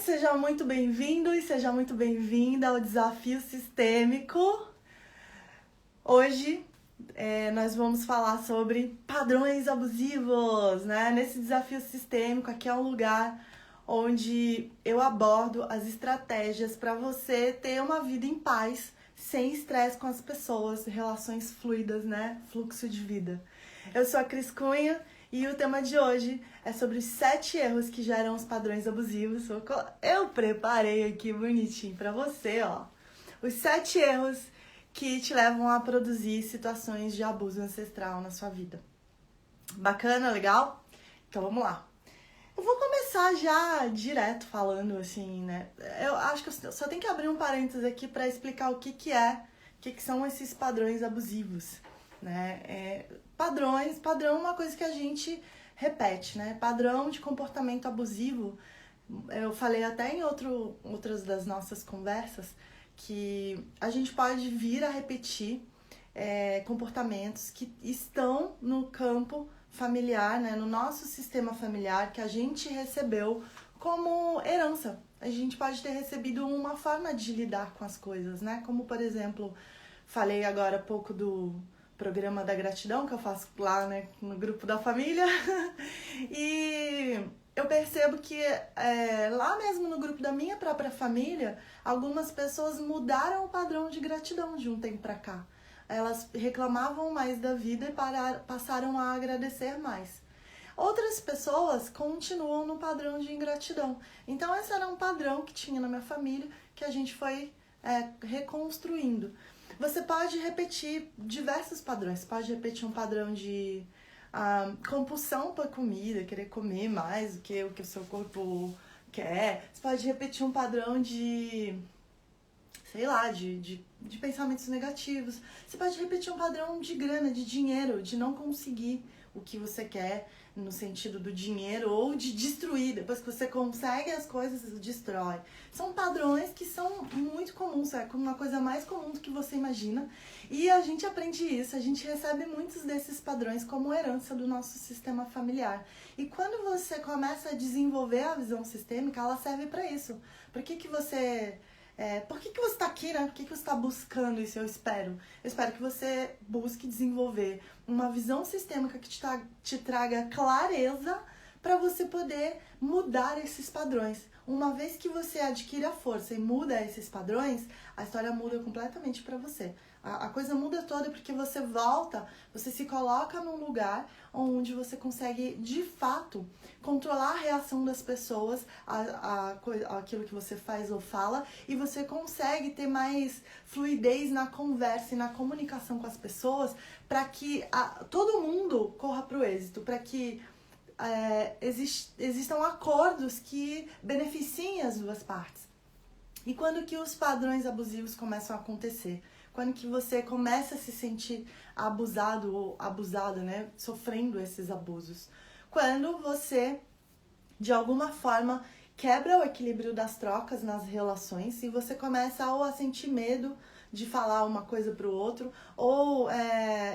seja muito bem-vindo e seja muito bem-vinda ao Desafio Sistêmico. Hoje nós vamos falar sobre padrões abusivos, né? Nesse Desafio Sistêmico, aqui é um lugar onde eu abordo as estratégias para você ter uma vida em paz, sem estresse com as pessoas, relações fluidas, né? Fluxo de vida. Eu sou a Cris Cunha e o tema de hoje é sobre os 7 erros que geram os padrões abusivos. Eu preparei aqui bonitinho para você, ó. Os 7 erros que te levam a produzir situações de abuso ancestral na sua vida. Bacana, legal? Então vamos lá. Eu vou começar já direto falando assim, né? Eu acho que eu só tenho que abrir um parênteses aqui para explicar o que são esses padrões abusivos, né? Padrão é uma coisa que a gente repete, né? Padrão de comportamento abusivo, eu falei até em outras das nossas conversas, que a gente pode vir a repetir comportamentos que estão no campo familiar, né? No nosso sistema familiar, que a gente recebeu como herança. A gente pode ter recebido uma forma de lidar com as coisas, né? Como, por exemplo, falei agora há pouco do programa da gratidão que eu faço lá, né, no grupo da família. E eu percebo que lá mesmo no grupo da minha própria família, algumas pessoas mudaram o padrão de gratidão de um tempo pra cá. Elas reclamavam mais da vida e passaram a agradecer mais. Outras pessoas continuam no padrão de ingratidão. Então esse era um padrão que tinha na minha família, que a gente foi reconstruindo. Você pode repetir diversos padrões. Você pode repetir um padrão de compulsão por comida, querer comer mais do que o que o seu corpo quer. Você pode repetir um padrão de, sei lá, de pensamentos negativos. Você pode repetir um padrão de grana, de dinheiro, de não conseguir o que você quer no sentido do dinheiro ou de destruir. Depois que você consegue as coisas, você destrói. São padrões que são muito comuns, é uma coisa mais comum do que você imagina. E a gente aprende isso, a gente recebe muitos desses padrões como herança do nosso sistema familiar. E quando você começa a desenvolver a visão sistêmica, ela serve para isso. Por que você está aqui, né? Por que você está buscando isso? Eu espero que você busque desenvolver uma visão sistêmica que te traga clareza para você poder mudar esses padrões. Uma vez que você adquire a força e muda esses padrões, a história muda completamente para você. A coisa muda toda porque você volta, você se coloca num lugar onde você consegue, de fato, controlar a reação das pessoas, aquilo que você faz ou fala, e você consegue ter mais fluidez na conversa e na comunicação com as pessoas para que todo mundo corra para o êxito, para que existam acordos que beneficiem as duas partes. E quando que os padrões abusivos começam a acontecer? Quando que você começa a se sentir abusado ou abusada, né? Sofrendo esses abusos. Quando você, de alguma forma, quebra o equilíbrio das trocas nas relações e você começa ou a sentir medo de falar uma coisa para o outro, ou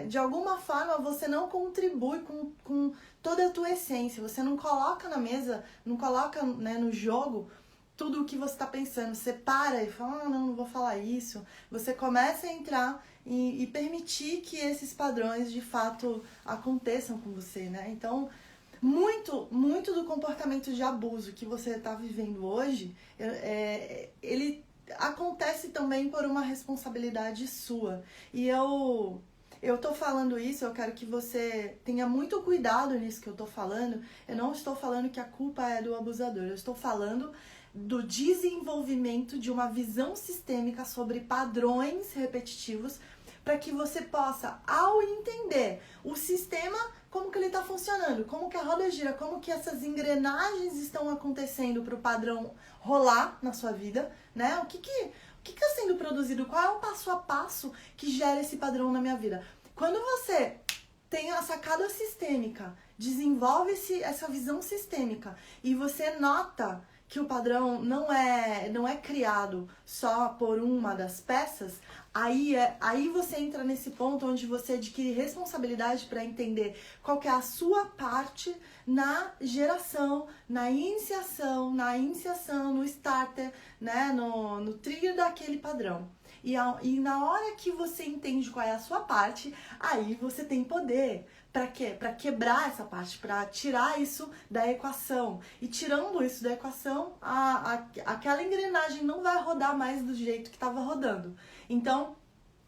de alguma forma você não contribui com toda a tua essência, você não coloca na mesa, não coloca, né, no jogo tudo o que você está pensando, você para e fala, não vou falar isso. Você começa a entrar e permitir que esses padrões de fato aconteçam com você, né? Então, muito do comportamento de abuso que você está vivendo hoje, ele acontece também por uma responsabilidade sua. E eu tô falando isso, eu quero que você tenha muito cuidado nisso que eu tô falando. Eu não estou falando que a culpa é do abusador, eu estou falando do desenvolvimento de uma visão sistêmica sobre padrões repetitivos para que você possa, ao entender o sistema, como que ele está funcionando, como que a roda gira, como que essas engrenagens estão acontecendo para o padrão rolar na sua vida, né? O que está sendo produzido, qual é o passo a passo que gera esse padrão na minha vida. Quando você tem a sacada sistêmica, desenvolve essa visão sistêmica e você nota que o padrão não é criado só por uma das peças, aí você entra nesse ponto onde você adquire responsabilidade para entender qual que é a sua parte na geração, na iniciação, no starter, né, no trigger daquele padrão. E na hora que você entende qual é a sua parte, aí você tem poder. Para quê? Para quebrar essa parte, para tirar isso da equação. E tirando isso da equação, aquela engrenagem não vai rodar mais do jeito que estava rodando. Então,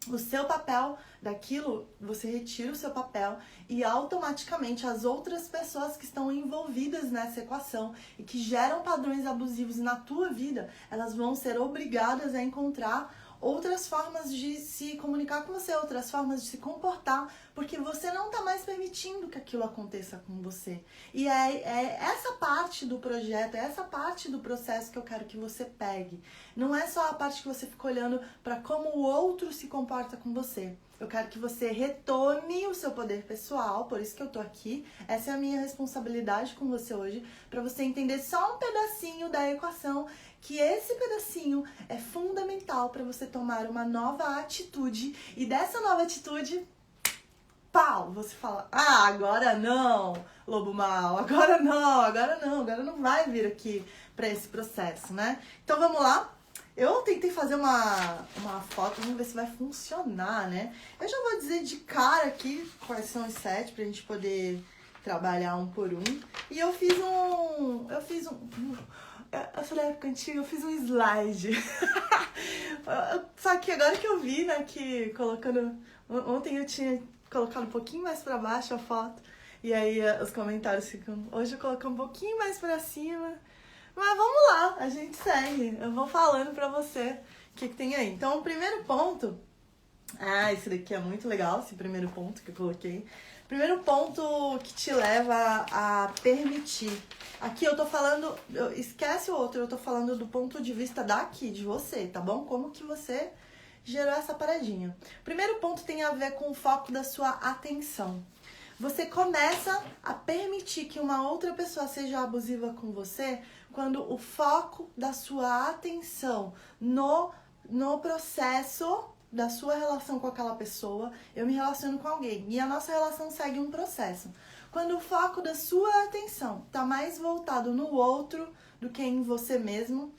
o seu papel daquilo, você retira o seu papel e automaticamente as outras pessoas que estão envolvidas nessa equação e que geram padrões abusivos na tua vida, elas vão ser obrigadas a encontrar outras formas de se comunicar com você, outras formas de se comportar, porque você não está mais permitindo que aquilo aconteça com você. E é essa parte do projeto, é essa parte do processo que eu quero que você pegue. Não é só a parte que você fica olhando para como o outro se comporta com você. Eu quero que você retome o seu poder pessoal, por isso que eu tô aqui. Essa é a minha responsabilidade com você hoje, para você entender só um pedacinho da equação, que esse pedacinho é fundamental para você tomar uma nova atitude. E dessa nova atitude, pau, você fala, agora não, lobo mau, agora não vai vir aqui para esse processo, né? Então vamos lá. Eu tentei fazer uma foto, vamos ver se vai funcionar, né? Eu já vou dizer de cara aqui quais são os 7 pra gente poder trabalhar um por um. E eu fiz essa época antiga, eu fiz um slide. Só que agora que eu vi, né, que colocando... Ontem eu tinha colocado um pouquinho mais pra baixo a foto. E aí os comentários ficam... Hoje eu coloquei um pouquinho mais pra cima. Mas vamos lá, a gente segue. Eu vou falando pra você o que tem aí. Então, o primeiro ponto... esse daqui é muito legal, esse primeiro ponto que eu coloquei. Primeiro ponto que te leva a permitir. Aqui eu tô falando... Esquece o outro, eu tô falando do ponto de vista daqui, de você, tá bom? Como que você gerou essa paradinha. Primeiro ponto tem a ver com o foco da sua atenção. Você começa a permitir que uma outra pessoa seja abusiva com você quando o foco da sua atenção no processo da sua relação com aquela pessoa, eu me relaciono com alguém e a nossa relação segue um processo. Quando o foco da sua atenção está mais voltado no outro do que em você mesmo,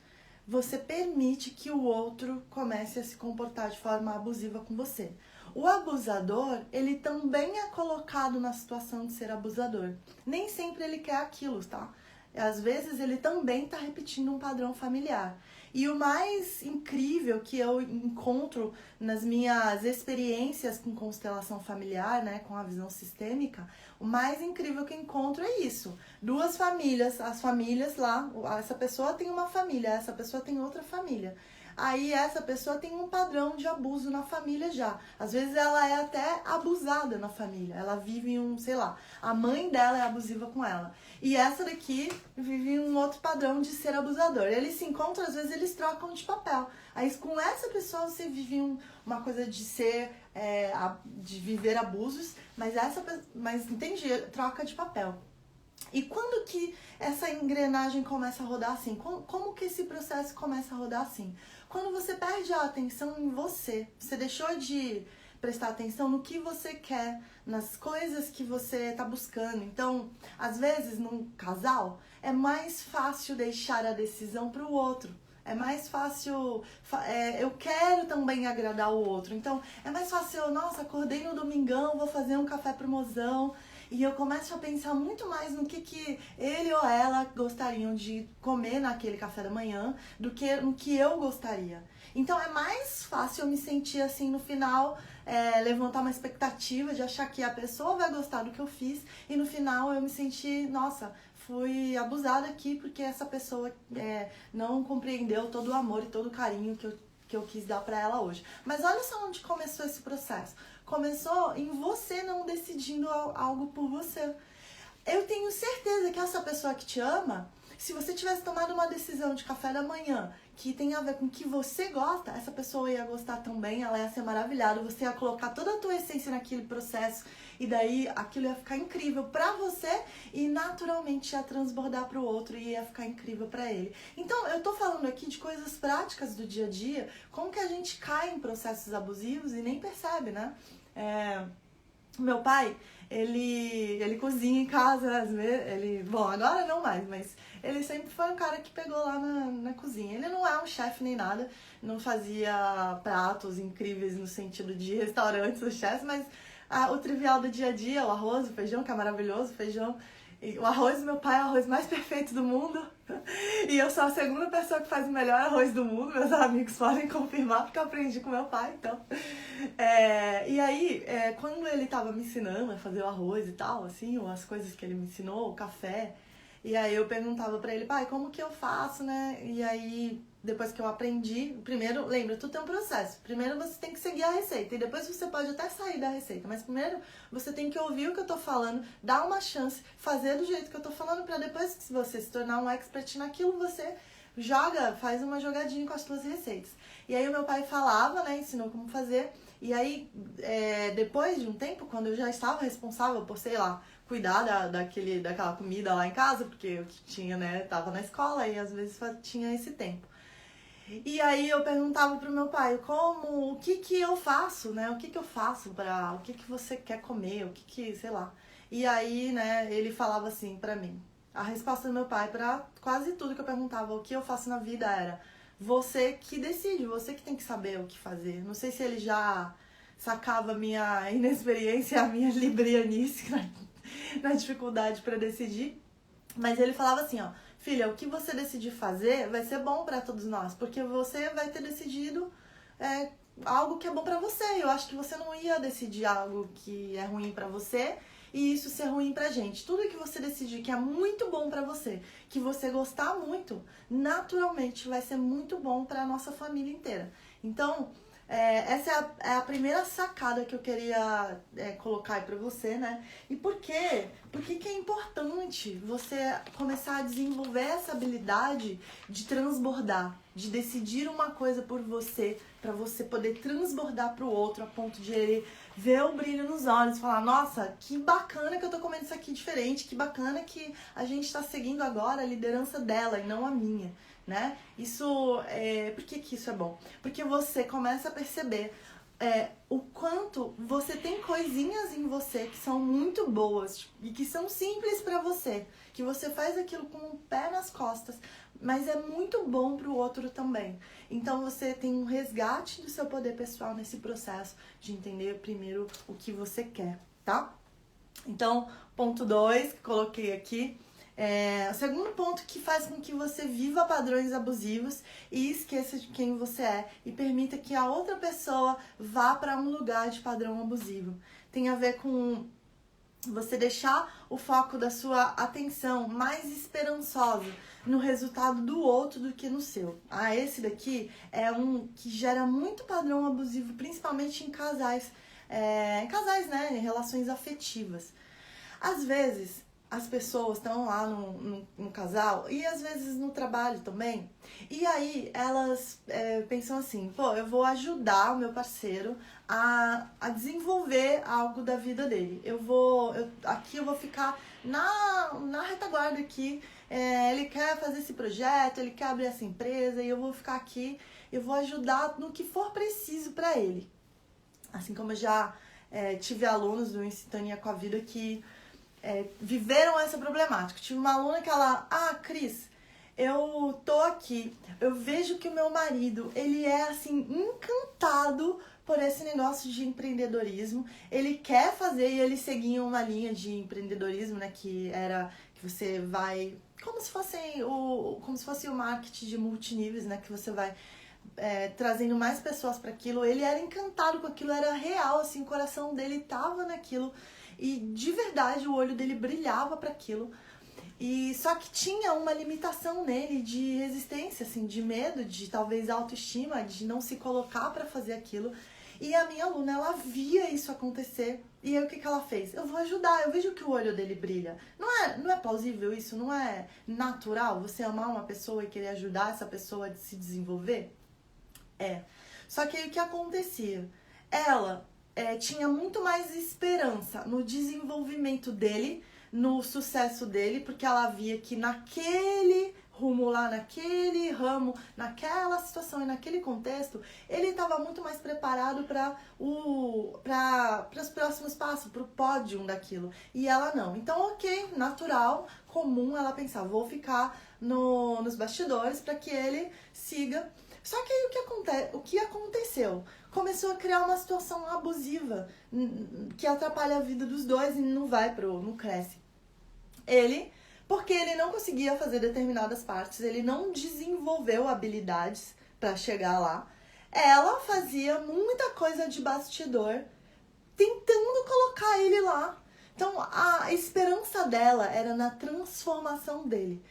você permite que o outro comece a se comportar de forma abusiva com você. O abusador, ele também é colocado na situação de ser abusador. Nem sempre ele quer aquilo, tá? Às vezes ele também está repetindo um padrão familiar. E o mais incrível que eu encontro nas minhas experiências com constelação familiar, né, com a visão sistêmica, o mais incrível que eu encontro é isso. Duas famílias, as famílias lá, essa pessoa tem uma família, essa pessoa tem outra família. Aí essa pessoa tem um padrão de abuso na família já. Às vezes ela é até abusada na família. Ela vive em sei lá, a mãe dela é abusiva com ela. E essa daqui vive um outro padrão de ser abusador. Eles se encontram, às vezes eles trocam de papel. Aí com essa pessoa você vive uma coisa de ser, de viver abusos, mas entende? Troca de papel. E quando que essa engrenagem começa a rodar assim? Como que esse processo começa a rodar assim? Quando você perde a atenção em você, você deixou de prestar atenção no que você quer, nas coisas que você está buscando. Então, às vezes, num casal, é mais fácil deixar a decisão para o outro. É mais fácil, eu quero também agradar o outro. Então, é mais fácil, nossa, acordei no domingão, vou fazer um café pro mozão. E eu começo a pensar muito mais no que ele ou ela gostariam de comer naquele café da manhã do que no que eu gostaria. Então é mais fácil eu me sentir assim no final, levantar uma expectativa de achar que a pessoa vai gostar do que eu fiz e no final eu me sentir, nossa, fui abusada aqui porque essa pessoa não compreendeu todo o amor e todo o carinho que eu quis dar pra ela hoje. Mas olha só onde começou esse processo. Começou em você não decidindo algo por você. Eu tenho certeza que essa pessoa que te ama, Se você tivesse tomado uma decisão de café da manhã que tem a ver com o que você gosta, essa pessoa ia gostar também, ela ia ser maravilhada, você ia colocar toda a tua essência naquele processo e daí aquilo ia ficar incrível pra você e naturalmente ia transbordar pro outro e ia ficar incrível pra ele. Então, eu tô falando aqui de coisas práticas do dia a dia, como que a gente cai em processos abusivos e nem percebe, né? Meu pai, ele cozinha em casa, às vezes, bom, agora não mais, mas ele sempre foi um cara que pegou lá na cozinha. Ele não é um chefe nem nada, não fazia pratos incríveis no sentido de restaurantes ou chefes, mas o trivial do dia a dia, o arroz, o feijão, que é maravilhoso, o feijão. E o arroz do meu pai é o arroz mais perfeito do mundo. E eu sou a segunda pessoa que faz o melhor arroz do mundo. Meus amigos podem confirmar, porque eu aprendi com meu pai, então. E aí, quando ele tava me ensinando a fazer o arroz e tal, assim, as coisas que ele me ensinou, o café, e aí eu perguntava pra ele, pai, como que eu faço, né? E aí, depois que eu aprendi, primeiro, lembra, tudo tem um processo. Primeiro você tem que seguir a receita e depois você pode até sair da receita. Mas primeiro você tem que ouvir o que eu tô falando, dar uma chance, fazer do jeito que eu tô falando pra depois que você se tornar um expert naquilo, você faz uma jogadinha com as suas receitas. E aí o meu pai falava, né, ensinou como fazer. E aí, depois de um tempo, quando eu já estava responsável por, sei lá, cuidar daquela comida lá em casa, porque eu tinha, né, tava na escola e às vezes tinha esse tempo. E aí eu perguntava pro meu pai, o que eu faço, né? O que eu faço o que você quer comer, sei lá. E aí, né, ele falava assim pra mim. A resposta do meu pai pra quase tudo que eu perguntava, o que eu faço na vida era, você que decide, você que tem que saber o que fazer. Não sei se ele já sacava a minha inexperiência, a minha librianice na dificuldade pra decidir. Mas ele falava assim, ó, filha, o que você decidir fazer vai ser bom pra todos nós, porque você vai ter decidido algo que é bom pra você. Eu acho que você não ia decidir algo que é ruim pra você e isso ser ruim pra gente. Tudo que você decidir que é muito bom pra você, que você gostar muito, naturalmente vai ser muito bom pra nossa família inteira. Então, essa é a primeira sacada que eu queria colocar aí pra você, né? E por quê? Por que é importante você começar a desenvolver essa habilidade de transbordar, de decidir uma coisa por você, pra você poder transbordar pro outro a ponto de ele ver o brilho nos olhos, falar, nossa, que bacana que eu tô comendo isso aqui diferente, que bacana que a gente tá seguindo agora a liderança dela e não a minha. Né? Por que isso é bom? Porque você começa a perceber o quanto você tem coisinhas em você que são muito boas e que são simples pra você, que você faz aquilo com o pé nas costas, mas é muito bom pro outro também. Então você tem um resgate do seu poder pessoal nesse processo de entender primeiro o que você quer, tá? Então, ponto 2 que coloquei aqui. O segundo ponto que faz com que você viva padrões abusivos e esqueça de quem você é e permita que a outra pessoa vá para um lugar de padrão abusivo. Tem a ver com você deixar o foco da sua atenção mais esperançosa no resultado do outro do que no seu. Esse daqui é um que gera muito padrão abusivo, principalmente em casais, né, em relações afetivas. Às vezes, as pessoas estão lá no casal e às vezes no trabalho também. E aí elas pensam assim, pô, eu vou ajudar o meu parceiro a desenvolver algo da vida dele. Aqui eu vou ficar na retaguarda aqui. Ele quer fazer esse projeto, ele quer abrir essa empresa e eu vou ficar aqui, eu vou ajudar no que for preciso pra ele. Assim como eu já tive alunos do Sintonia com a Vida que viveram essa problemática. Tive uma aluna que ela, Cris, eu tô aqui, eu vejo que o meu marido, ele é assim, encantado por esse negócio de empreendedorismo, ele quer fazer e ele seguia uma linha de empreendedorismo, né, que era que você vai, como se fosse o marketing de multiníveis, né, que você vai trazendo mais pessoas para aquilo. Ele era encantado com aquilo, era real, assim, o coração dele tava naquilo. E de verdade o olho dele brilhava para aquilo. E só que tinha uma limitação nele de resistência, assim, de medo, de talvez autoestima, de não se colocar para fazer aquilo. E a minha aluna, ela via isso acontecer. E aí o que ela fez? Eu vou ajudar, eu vejo que o olho dele brilha. Não é plausível isso? Não é natural você amar uma pessoa e querer ajudar essa pessoa a se desenvolver? É. Só que aí o que acontecia? Ela tinha muito mais esperança no desenvolvimento dele, no sucesso dele, porque ela via que naquele rumo lá, naquele ramo, naquela situação e naquele contexto, ele estava muito mais preparado para os próximos passos, para o pódio daquilo. E ela não. Então, ok, natural, comum, ela pensar, vou ficar nos bastidores para que ele siga. Só que aí o que aconteceu? Começou a criar uma situação abusiva que atrapalha a vida dos dois e não cresce. Porque ele não conseguia fazer determinadas partes, ele não desenvolveu habilidades para chegar lá. Ela fazia muita coisa de bastidor, tentando colocar ele lá. Então, a esperança dela era na transformação dele.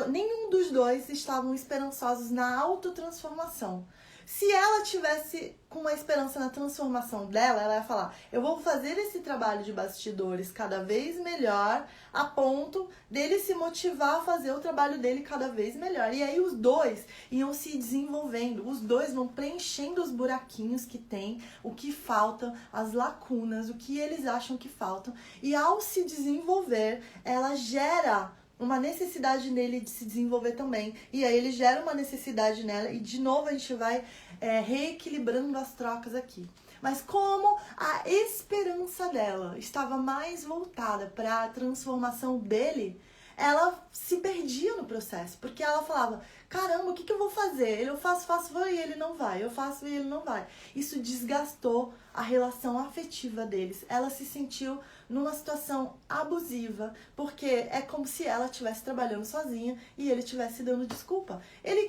Nenhum dos dois estavam esperançosos na autotransformação. Se ela tivesse com uma esperança na transformação dela, ela ia falar, eu vou fazer esse trabalho de bastidores cada vez melhor, a ponto dele se motivar a fazer o trabalho dele cada vez melhor. E aí os dois iam se desenvolvendo, os dois vão preenchendo os buraquinhos que tem, o que falta, as lacunas, o que eles acham que faltam. E ao se desenvolver, ela gera uma necessidade nele de se desenvolver também. E aí ele gera uma necessidade nela e de novo a gente vai reequilibrando as trocas aqui. Mas como a esperança dela estava mais voltada para a transformação dele, ela se perdia no processo. Porque ela falava, caramba, o que eu vou fazer? Eu faço, e ele não vai. Eu faço e ele não vai. Isso desgastou a relação afetiva deles. Ela se sentiu numa situação abusiva, porque é como se ela estivesse trabalhando sozinha e ele estivesse dando desculpa. Ele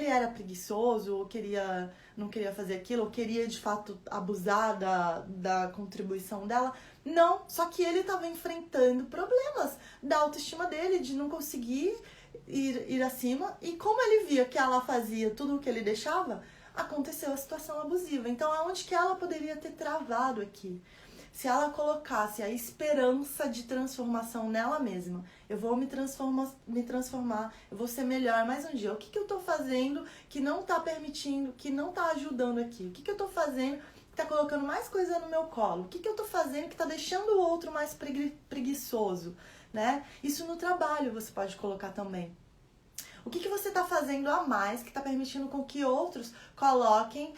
era preguiçoso, ou não queria fazer aquilo, ou queria de fato abusar da contribuição dela. Não, só que ele estava enfrentando problemas da autoestima dele, de não conseguir ir acima, e como ele via que ela fazia tudo o que ele deixava, aconteceu a situação abusiva. Então, aonde que ela poderia ter travado aqui? Se ela colocasse a esperança de transformação nela mesma, eu vou me transformar, eu vou ser melhor mais um dia. O que eu tô fazendo que não tá permitindo, que não tá ajudando aqui? O que eu tô fazendo que tá colocando mais coisa no meu colo? O que eu tô fazendo que tá deixando o outro mais preguiçoso, né? Isso no trabalho você pode colocar também. O que você está fazendo a mais que está permitindo com que outros coloquem...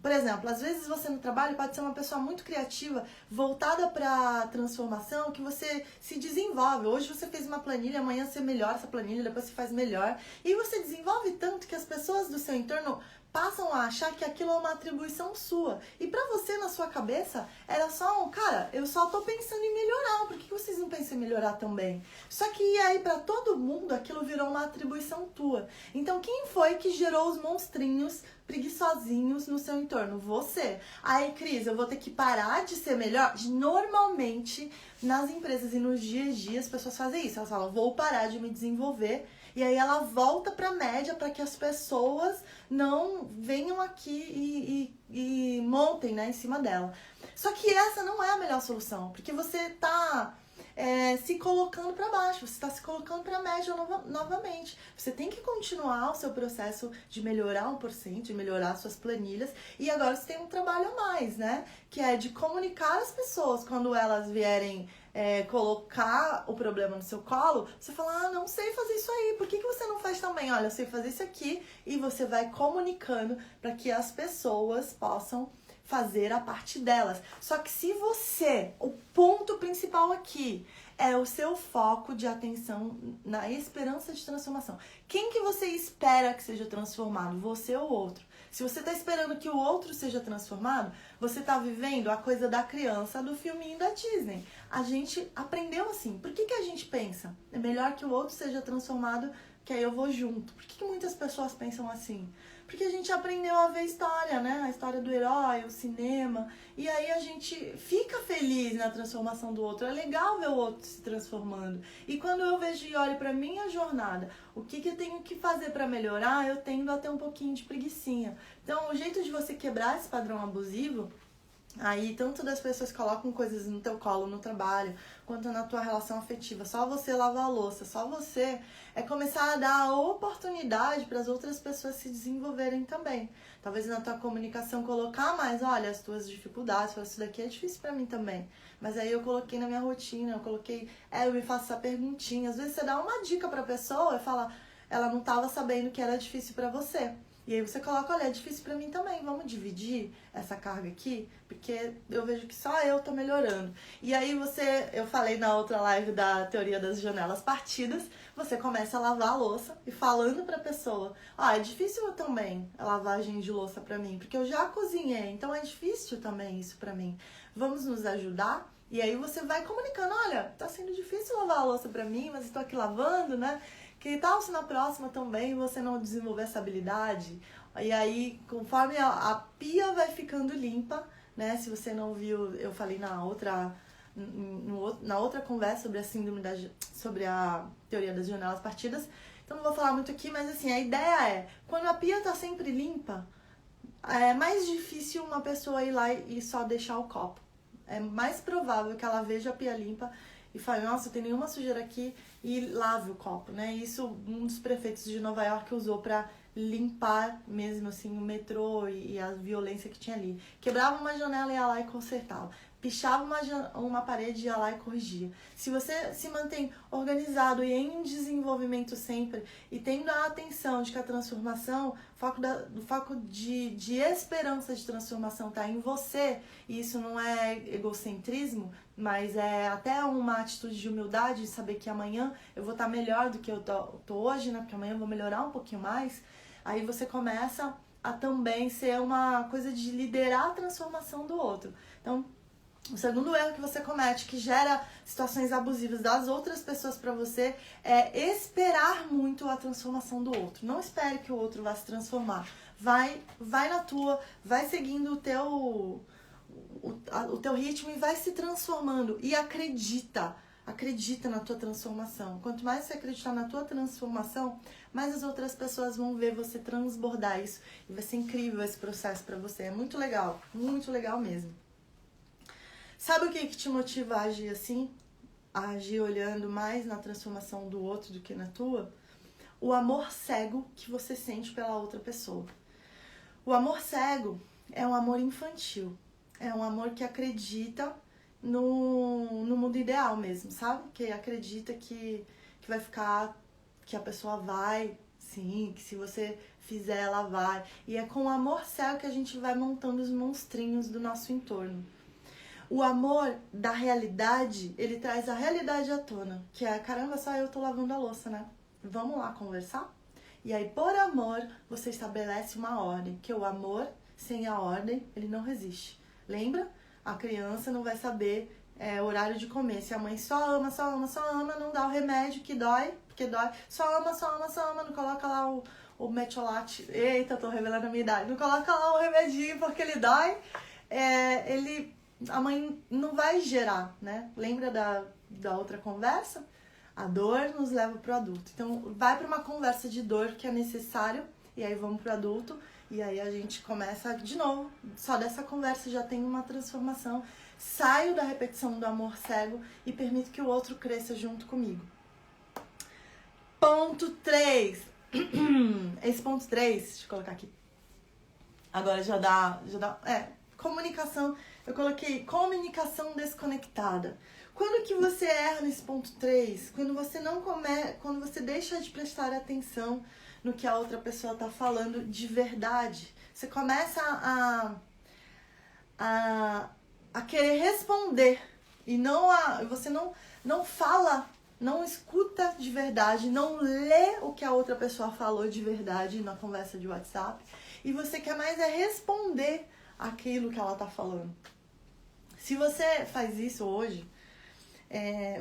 Por exemplo, às vezes você no trabalho pode ser uma pessoa muito criativa, voltada para a transformação, que você se desenvolve. Hoje você fez uma planilha, amanhã você melhora essa planilha, depois você faz melhor. E você desenvolve tanto que as pessoas do seu entorno passam a achar que aquilo é uma atribuição sua. E pra você, na sua cabeça, era só cara, eu só tô pensando em melhorar, por que vocês não pensam em melhorar também? Só que aí pra todo mundo, aquilo virou uma atribuição tua. Então quem foi que gerou os monstrinhos preguiçosinhos no seu entorno? Você. Aí, Cris, eu vou ter que parar de ser melhor? Normalmente, nas empresas e nos dias a dia, as pessoas fazem isso. Elas falam, vou parar de me desenvolver. E aí ela volta pra média para que as pessoas não venham aqui e montem, né, em cima dela. Só que essa não é a melhor solução, porque você tá se colocando para baixo, você está se colocando para a média novamente. Você tem que continuar o seu processo de melhorar 1%, de melhorar suas planilhas, e agora você tem um trabalho a mais, né? Que é de comunicar às pessoas quando elas vierem colocar o problema no seu colo, você fala, não sei fazer isso aí, por que você não faz também? Olha, eu sei fazer isso aqui, e você vai comunicando para que as pessoas possam fazer a parte delas. Só que se você, o ponto principal aqui é o seu foco de atenção na esperança de transformação. Quem que você espera que seja transformado? Você ou outro? Se você está esperando que o outro seja transformado, você está vivendo a coisa da criança do filminho da Disney. a gente aprendeu assim. Por que a gente pensa? É melhor que o outro seja transformado, que aí eu vou junto. Por que muitas pessoas pensam assim? Porque a gente aprendeu a ver história, né? A história do herói, o cinema. E aí a gente fica feliz na transformação do outro. É legal ver o outro se transformando. E quando eu vejo e olho pra minha jornada, o que eu tenho que fazer pra melhorar, eu tendo a ter um pouquinho de preguicinha. Então, o jeito de você quebrar esse padrão abusivo, aí tanto das pessoas que colocam coisas no teu colo no trabalho, quanto na tua relação afetiva, só você lavar a louça, só você, é começar a dar a oportunidade para as outras pessoas se desenvolverem também. Talvez na tua comunicação colocar mais, olha, as tuas dificuldades, isso daqui é difícil para mim também. Mas aí eu coloquei na minha rotina, eu me faço essa perguntinha. Às vezes você dá uma dica para a pessoa e fala, ela não estava sabendo que era difícil para você. E aí você coloca, olha, é difícil pra mim também, vamos dividir essa carga aqui? Porque eu vejo que só eu tô melhorando. E aí eu falei na outra live da teoria das janelas partidas, você começa a lavar a louça e falando pra pessoa, é difícil também a lavagem de louça pra mim, porque eu já cozinhei, então é difícil também isso pra mim. Vamos nos ajudar? E aí você vai comunicando, olha, tá sendo difícil lavar a louça pra mim, mas estou aqui lavando, né? Que tal se na próxima também você não desenvolver essa habilidade? E aí, conforme a pia vai ficando limpa, né? Se você não viu, eu falei na outra conversa sobre a sobre a teoria das janelas partidas. Então não vou falar muito aqui, mas assim, a ideia é, quando a pia tá sempre limpa, é mais difícil uma pessoa ir lá e só deixar o copo. É mais provável que ela veja a pia limpa e fale, nossa, não tem nenhuma sujeira aqui, e lave o copo, né? Isso um dos prefeitos de Nova York usou pra limpar mesmo assim o metrô e a violência que tinha ali. Quebrava uma janela e ia lá e consertava. Pichava uma parede e ia lá e corrigia. Se você se mantém organizado e em desenvolvimento sempre e tendo a atenção de que a transformação, o foco de esperança de transformação está em você, e isso não é egocentrismo, mas é até uma atitude de humildade, de saber que amanhã eu vou estar melhor do que eu tô hoje, né? Porque amanhã eu vou melhorar um pouquinho mais. Aí você começa a também ser uma coisa de liderar a transformação do outro. Então, o segundo erro que você comete, que gera situações abusivas das outras pessoas pra você, é esperar muito a transformação do outro. Não espere que o outro vá se transformar. Vai na tua, vai seguindo o teu ritmo e vai se transformando. E acredita na tua transformação. Quanto mais você acreditar na tua transformação, mais as outras pessoas vão ver você transbordar isso. E vai ser incrível esse processo pra você. É muito legal mesmo. Sabe o que te motiva a agir assim? A agir olhando mais na transformação do outro do que na tua? O amor cego que você sente pela outra pessoa. O amor cego é um amor infantil. É um amor que acredita no mundo ideal mesmo, sabe? Que acredita que vai ficar, que a pessoa vai, sim, que se você fizer ela vai. E é com o amor cego que a gente vai montando os monstrinhos do nosso entorno. O amor da realidade, ele traz a realidade à tona, que é, caramba, só eu tô lavando a louça, né? Vamos lá conversar? E aí, por amor, você estabelece uma ordem, que o amor, sem a ordem, ele não resiste. Lembra? A criança não vai saber horário de comer. Se a mãe só ama, não dá o remédio que dói, porque dói. Só ama, não coloca lá o metiolate. Eita, tô revelando a minha idade. Não coloca lá o remedinho porque ele dói. A mãe não vai gerar, né? Lembra da outra conversa? A dor nos leva pro adulto. Então, vai para uma conversa de dor que é necessário, e aí vamos pro adulto, e aí a gente começa de novo. Só dessa conversa já tem uma transformação. Saio da repetição do amor cego e permito que o outro cresça junto comigo. Ponto 3. Esse ponto 3, deixa eu colocar aqui. Agora já dá. Comunicação. Eu coloquei comunicação desconectada. Quando que você erra nesse ponto 3? Quando você deixa de prestar atenção no que a outra pessoa está falando de verdade. Você começa a querer responder e você não fala, não escuta de verdade, não lê o que a outra pessoa falou de verdade na conversa de WhatsApp, e você quer mais responder aquilo que ela está falando. Se você faz isso hoje,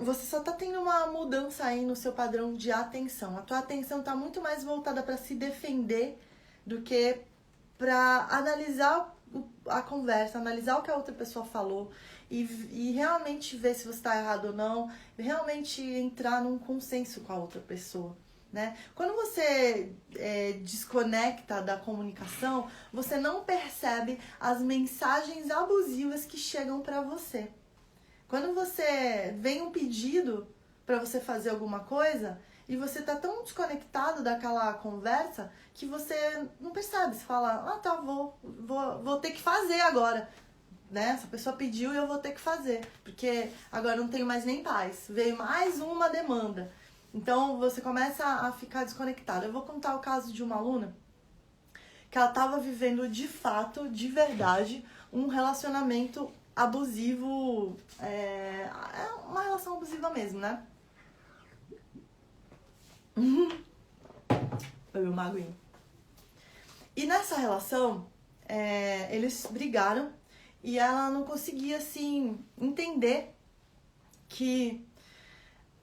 Você só tá tendo uma mudança aí no seu padrão de atenção. A tua atenção tá muito mais voltada para se defender do que para analisar a conversa, analisar o que a outra pessoa falou e realmente ver se você tá errado ou não, realmente entrar num consenso com a outra pessoa. Né? Quando você desconecta da comunicação, você não percebe as mensagens abusivas que chegam para você. Quando você vem um pedido para você fazer alguma coisa e você tá tão desconectado daquela conversa que você não percebe. Você fala, tá, vou ter que fazer agora. Né? Essa pessoa pediu e eu vou ter que fazer. Porque agora não tenho mais nem paz. Veio mais uma demanda. Então você começa a ficar desconectado. Eu vou contar o caso de uma aluna que ela estava vivendo de fato, de verdade, um relacionamento abusivo, uma relação abusiva mesmo, né? Foi uma aguinha. E nessa relação, eles brigaram e ela não conseguia, assim, entender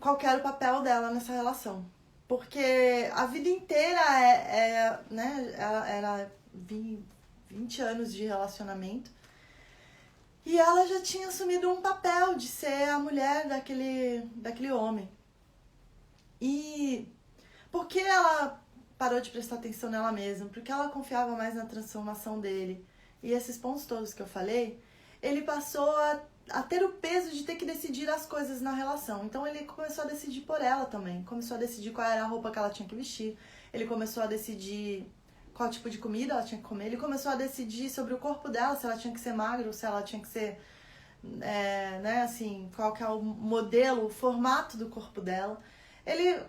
qual que era o papel dela nessa relação. Porque a vida inteira né, era 20 anos de relacionamento. E ela já tinha assumido um papel de ser a mulher daquele homem. E por que ela parou de prestar atenção nela mesma? Porque ela confiava mais na transformação dele. E esses pontos todos que eu falei, ele passou a ter o peso de ter que decidir as coisas na relação. Então ele começou a decidir por ela também. Começou a decidir qual era a roupa que ela tinha que vestir. Ele começou a decidir qual tipo de comida ela tinha que comer. Ele começou a decidir sobre o corpo dela, se ela tinha que ser magra ou se ela tinha que ser, né, assim, qual que é o modelo, o formato do corpo dela. Ele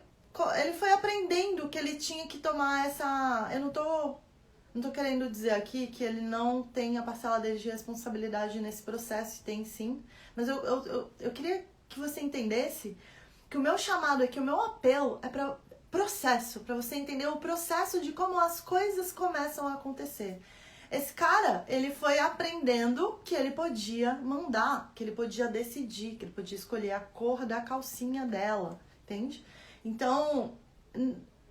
foi aprendendo que ele tinha que tomar essa... Eu não tô querendo dizer aqui que ele não tem a parcela dele de responsabilidade nesse processo, tem sim. Mas eu queria que você entendesse que o meu chamado aqui, o meu apelo é para processo, para você entender o processo de como as coisas começam a acontecer. Esse cara, ele foi aprendendo que ele podia mandar, que ele podia decidir, que ele podia escolher a cor da calcinha dela, entende? Então,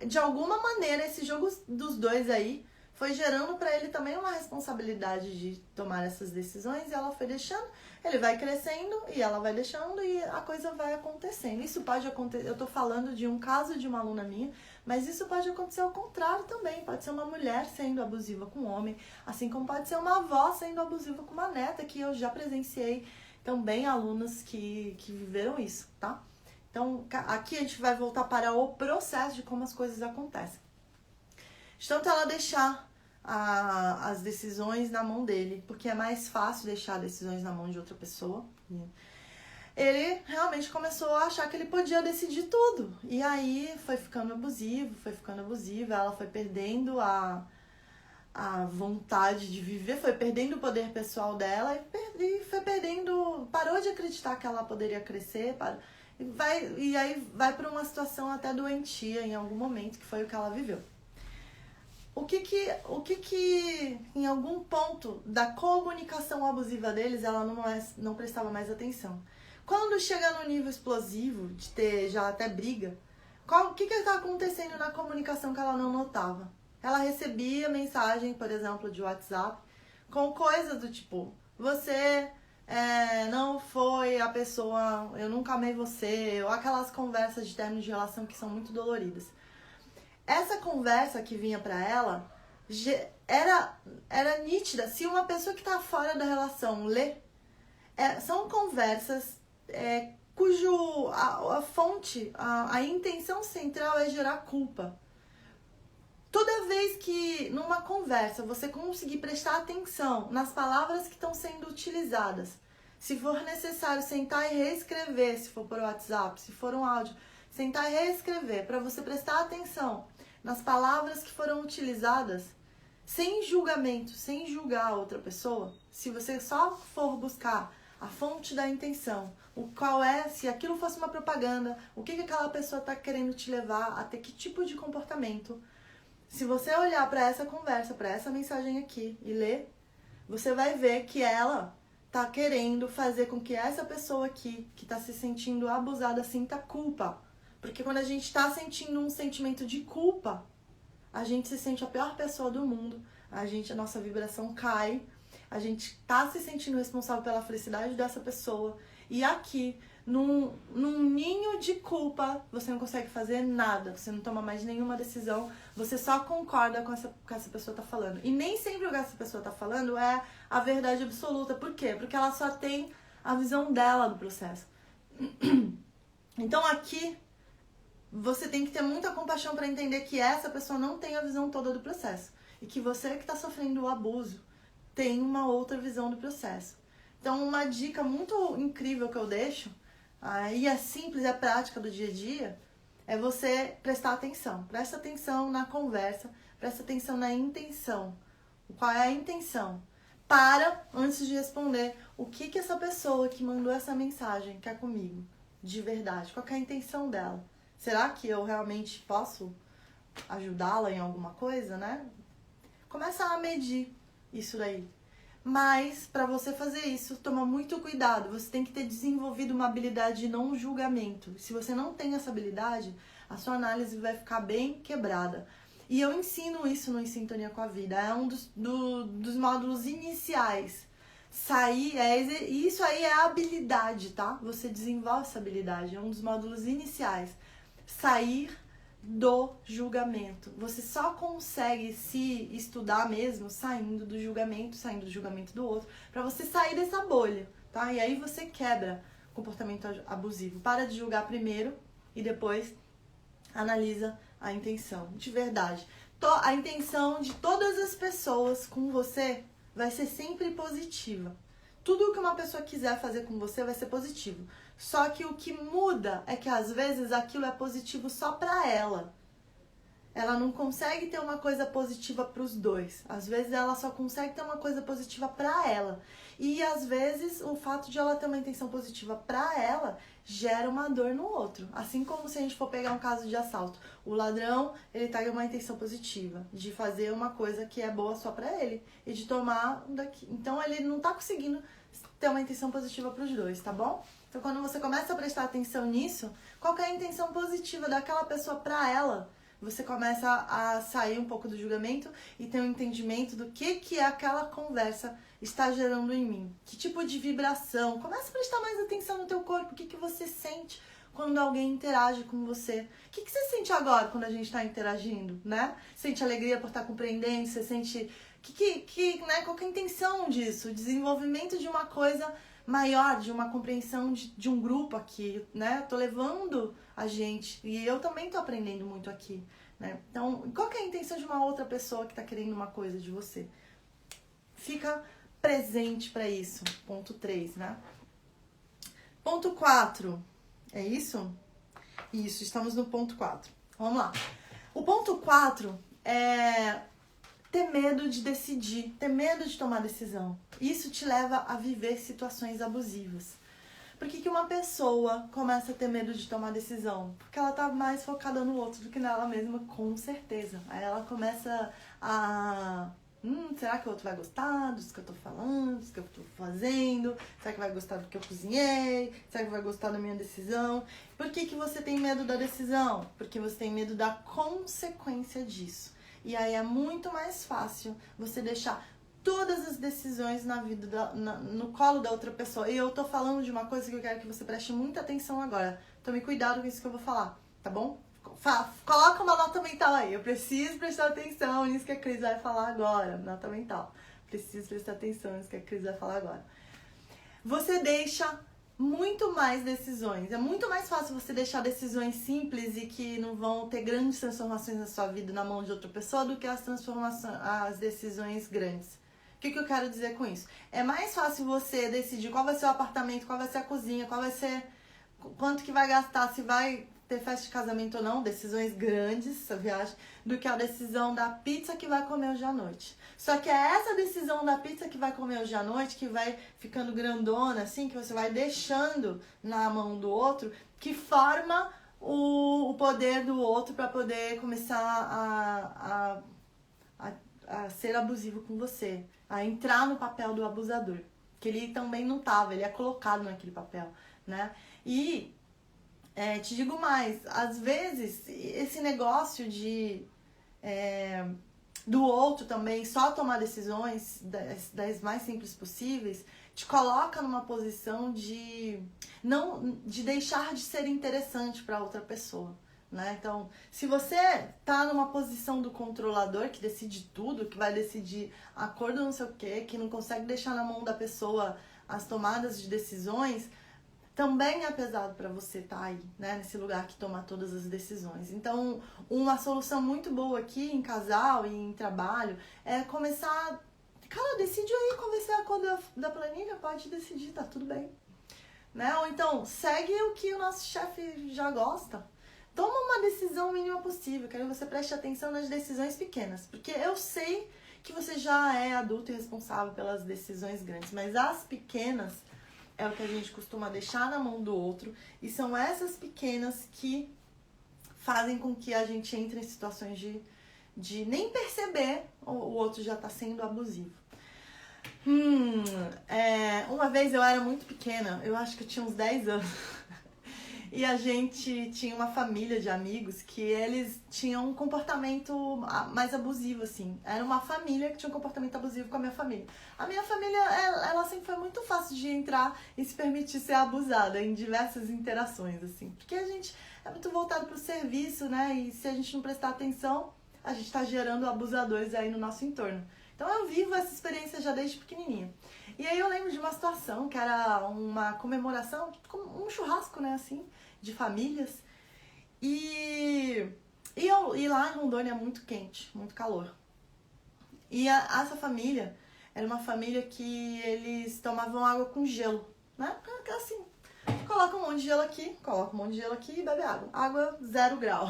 de alguma maneira, esse jogo dos dois aí foi gerando para ele também uma responsabilidade de tomar essas decisões e ela foi deixando, ele vai crescendo e ela vai deixando e a coisa vai acontecendo. Isso pode acontecer, eu tô falando de um caso de uma aluna minha, mas isso pode acontecer ao contrário também. Pode ser uma mulher sendo abusiva com um homem, assim como pode ser uma avó sendo abusiva com uma neta, que eu já presenciei também alunas que viveram isso, tá? Então, aqui a gente vai voltar para o processo de como as coisas acontecem. De tanto ela deixar as decisões na mão dele, porque é mais fácil deixar decisões na mão de outra pessoa. Ele realmente começou a achar que ele podia decidir tudo. E aí foi ficando abusivo, ela foi perdendo a vontade de viver, foi perdendo o poder pessoal dela e foi perdendo, parou de acreditar que ela poderia crescer, e aí vai para uma situação até doentia em algum momento, que foi o que ela viveu. O que em algum ponto da comunicação abusiva deles ela não prestava mais atenção. Quando chega no nível explosivo, de ter já até briga, o que está acontecendo na comunicação que ela não notava? Ela recebia mensagem, por exemplo, de WhatsApp, com coisas do tipo, você não foi a pessoa, eu nunca amei você, ou aquelas conversas de término de relação que são muito doloridas. Essa conversa que vinha pra ela era nítida. Se uma pessoa que tá fora da relação lê, são conversas cujo a fonte, a intenção central é gerar culpa. Toda vez que numa conversa você conseguir prestar atenção nas palavras que estão sendo utilizadas, se for necessário sentar e reescrever, se for por WhatsApp, se for um áudio, sentar e reescrever, para você prestar atenção nas palavras que foram utilizadas, sem julgamento, sem julgar a outra pessoa, se você só for buscar a fonte da intenção, se aquilo fosse uma propaganda, o que aquela pessoa está querendo te levar a ter, que tipo de comportamento. Se você olhar para essa conversa, para essa mensagem aqui e ler, você vai ver que ela tá querendo fazer com que essa pessoa aqui, que tá se sentindo abusada, sinta culpa. Porque quando a gente tá sentindo um sentimento de culpa, a gente se sente a pior pessoa do mundo, a nossa vibração cai, a gente tá se sentindo responsável pela felicidade dessa pessoa. E aqui, num ninho de culpa, você não consegue fazer nada, você não toma mais nenhuma decisão, você só concorda com que essa pessoa tá falando. E nem sempre o que essa pessoa tá falando é a verdade absoluta. Por quê? Porque ela só tem a visão dela do processo. Então aqui, você tem que ter muita compaixão para entender que essa pessoa não tem a visão toda do processo. E que você que está sofrendo o abuso tem uma outra visão do processo. Então, uma dica muito incrível que eu deixo, e é simples, é prática do dia a dia, é você prestar atenção. Presta atenção na conversa, presta atenção na intenção. Qual é a intenção? Para, antes de responder, o que essa pessoa que mandou essa mensagem quer comigo, de verdade. Qual é a intenção dela? Será que eu realmente posso ajudá-la em alguma coisa, né? Começa a medir isso daí. Mas, para você fazer isso, toma muito cuidado. Você tem que ter desenvolvido uma habilidade de não julgamento. Se você não tem essa habilidade, a sua análise vai ficar bem quebrada. E eu ensino isso no Em Sintonia com a Vida. É um dos módulos iniciais. Isso aí é a habilidade, tá? Você desenvolve essa habilidade. É um dos módulos iniciais. Sair do julgamento. Você só consegue se estudar mesmo saindo do julgamento do outro, para você sair dessa bolha, tá? E aí você quebra o comportamento abusivo. Para de julgar primeiro e depois analisa a intenção. De verdade. A intenção de todas as pessoas com você vai ser sempre positiva. Tudo que uma pessoa quiser fazer com você vai ser positivo. Só que o que muda é que às vezes aquilo é positivo só pra ela. Ela não consegue ter uma coisa positiva pros dois. Às vezes ela só consegue ter uma coisa positiva pra ela. E às vezes o fato de ela ter uma intenção positiva pra ela gera uma dor no outro. Assim como se a gente for pegar um caso de assalto. O ladrão, ele tá com uma intenção positiva de fazer uma coisa que é boa só pra ele e de tomar daqui. Então ele não tá conseguindo ter uma intenção positiva pros dois, tá bom? Então quando você começa a prestar atenção nisso, qual que é a intenção positiva daquela pessoa pra ela? Você começa a sair um pouco do julgamento e ter um entendimento do que aquela conversa está gerando em mim. Que tipo de vibração. Começa a prestar mais atenção no teu corpo. O que você sente quando alguém interage com você. O que você sente agora quando a gente está interagindo, né? Sente alegria por estar compreendendo? Você sente... né? Qual que é a intenção disso? O desenvolvimento de uma coisa maior, de uma compreensão de um grupo aqui, né? Tô levando a gente e eu também tô aprendendo muito aqui, né? Então, qual que é a intenção de uma outra pessoa que tá querendo uma coisa de você? Fica presente para isso. Ponto 3, né? Ponto 4. É isso? Isso, estamos no ponto 4. Vamos lá. O ponto 4 é ter medo de decidir, ter medo de tomar decisão. Isso te leva a viver situações abusivas. Por que uma pessoa começa a ter medo de tomar decisão? Porque ela tá mais focada no outro do que nela mesma, com certeza. Aí ela começa a... será que o outro vai gostar do que eu tô falando, do que eu tô fazendo? Será que vai gostar do que eu cozinhei? Será que vai gostar da minha decisão? Por que você tem medo da decisão? Porque você tem medo da consequência disso. E aí é muito mais fácil você deixar todas as decisões na vida, no colo da outra pessoa. E eu tô falando de uma coisa que eu quero que você preste muita atenção agora. Tome cuidado com isso que eu vou falar, tá bom? Coloca uma nota mental aí. Eu preciso prestar atenção nisso que a Cris vai falar agora. Nota mental. Preciso prestar atenção nisso que a Cris vai falar agora. Você deixa muito mais decisões. É muito mais fácil você deixar decisões simples e que não vão ter grandes transformações na sua vida na mão de outra pessoa do que as decisões grandes. O que eu quero dizer com isso? É mais fácil você decidir qual vai ser o apartamento, qual vai ser a cozinha, qual vai ser... quanto que vai gastar, se vai ter festa de casamento ou não, decisões grandes, essa viagem, do que a decisão da pizza que vai comer hoje à noite. Só que é essa decisão da pizza que vai comer hoje à noite, que vai ficando grandona, assim, que você vai deixando na mão do outro, que forma o poder do outro para poder começar a ser abusivo com você, a entrar no papel do abusador. O porque ele também não estava, ele é colocado naquele papel, né? E te digo mais, às vezes esse negócio do outro também, só tomar decisões das mais simples possíveis, te coloca numa posição de deixar de ser interessante para outra pessoa, né? Então, se você tá numa posição do controlador que decide tudo, que vai decidir acordo não sei o quê, que não consegue deixar na mão da pessoa as tomadas de decisões, também é pesado para você estar aí, né, nesse lugar que toma todas as decisões. Então, uma solução muito boa aqui em casal e em trabalho é começar... Cara, decide aí qual vai ser a cor da planilha, pode decidir, tá tudo bem. Né? Ou então, segue o que o nosso chefe já gosta. Toma uma decisão mínima possível, quero que você preste atenção nas decisões pequenas, porque eu sei que você já é adulto e responsável pelas decisões grandes, mas as pequenas é o que a gente costuma deixar na mão do outro, e são essas pequenas que fazem com que a gente entre em situações de nem perceber o outro já tá sendo abusivo. Uma vez eu era muito pequena, eu acho que eu tinha uns 10 anos, e a gente tinha uma família de amigos que eles tinham um comportamento mais abusivo, assim. Era uma família que tinha um comportamento abusivo com a minha família. A minha família, ela sempre foi muito fácil de entrar e se permitir ser abusada em diversas interações, assim. Porque a gente é muito voltado pro serviço, né? E se a gente não prestar atenção, a gente tá gerando abusadores aí no nosso entorno. Então eu vivo essa experiência já desde pequenininha. E aí eu lembro de uma situação que era uma comemoração, um churrasco, né, assim, de famílias. E lá em Rondônia é muito quente, muito calor. E essa família era uma família que eles tomavam água com gelo, né? Porque assim, coloca um monte de gelo aqui e bebe água. Água 0 grau.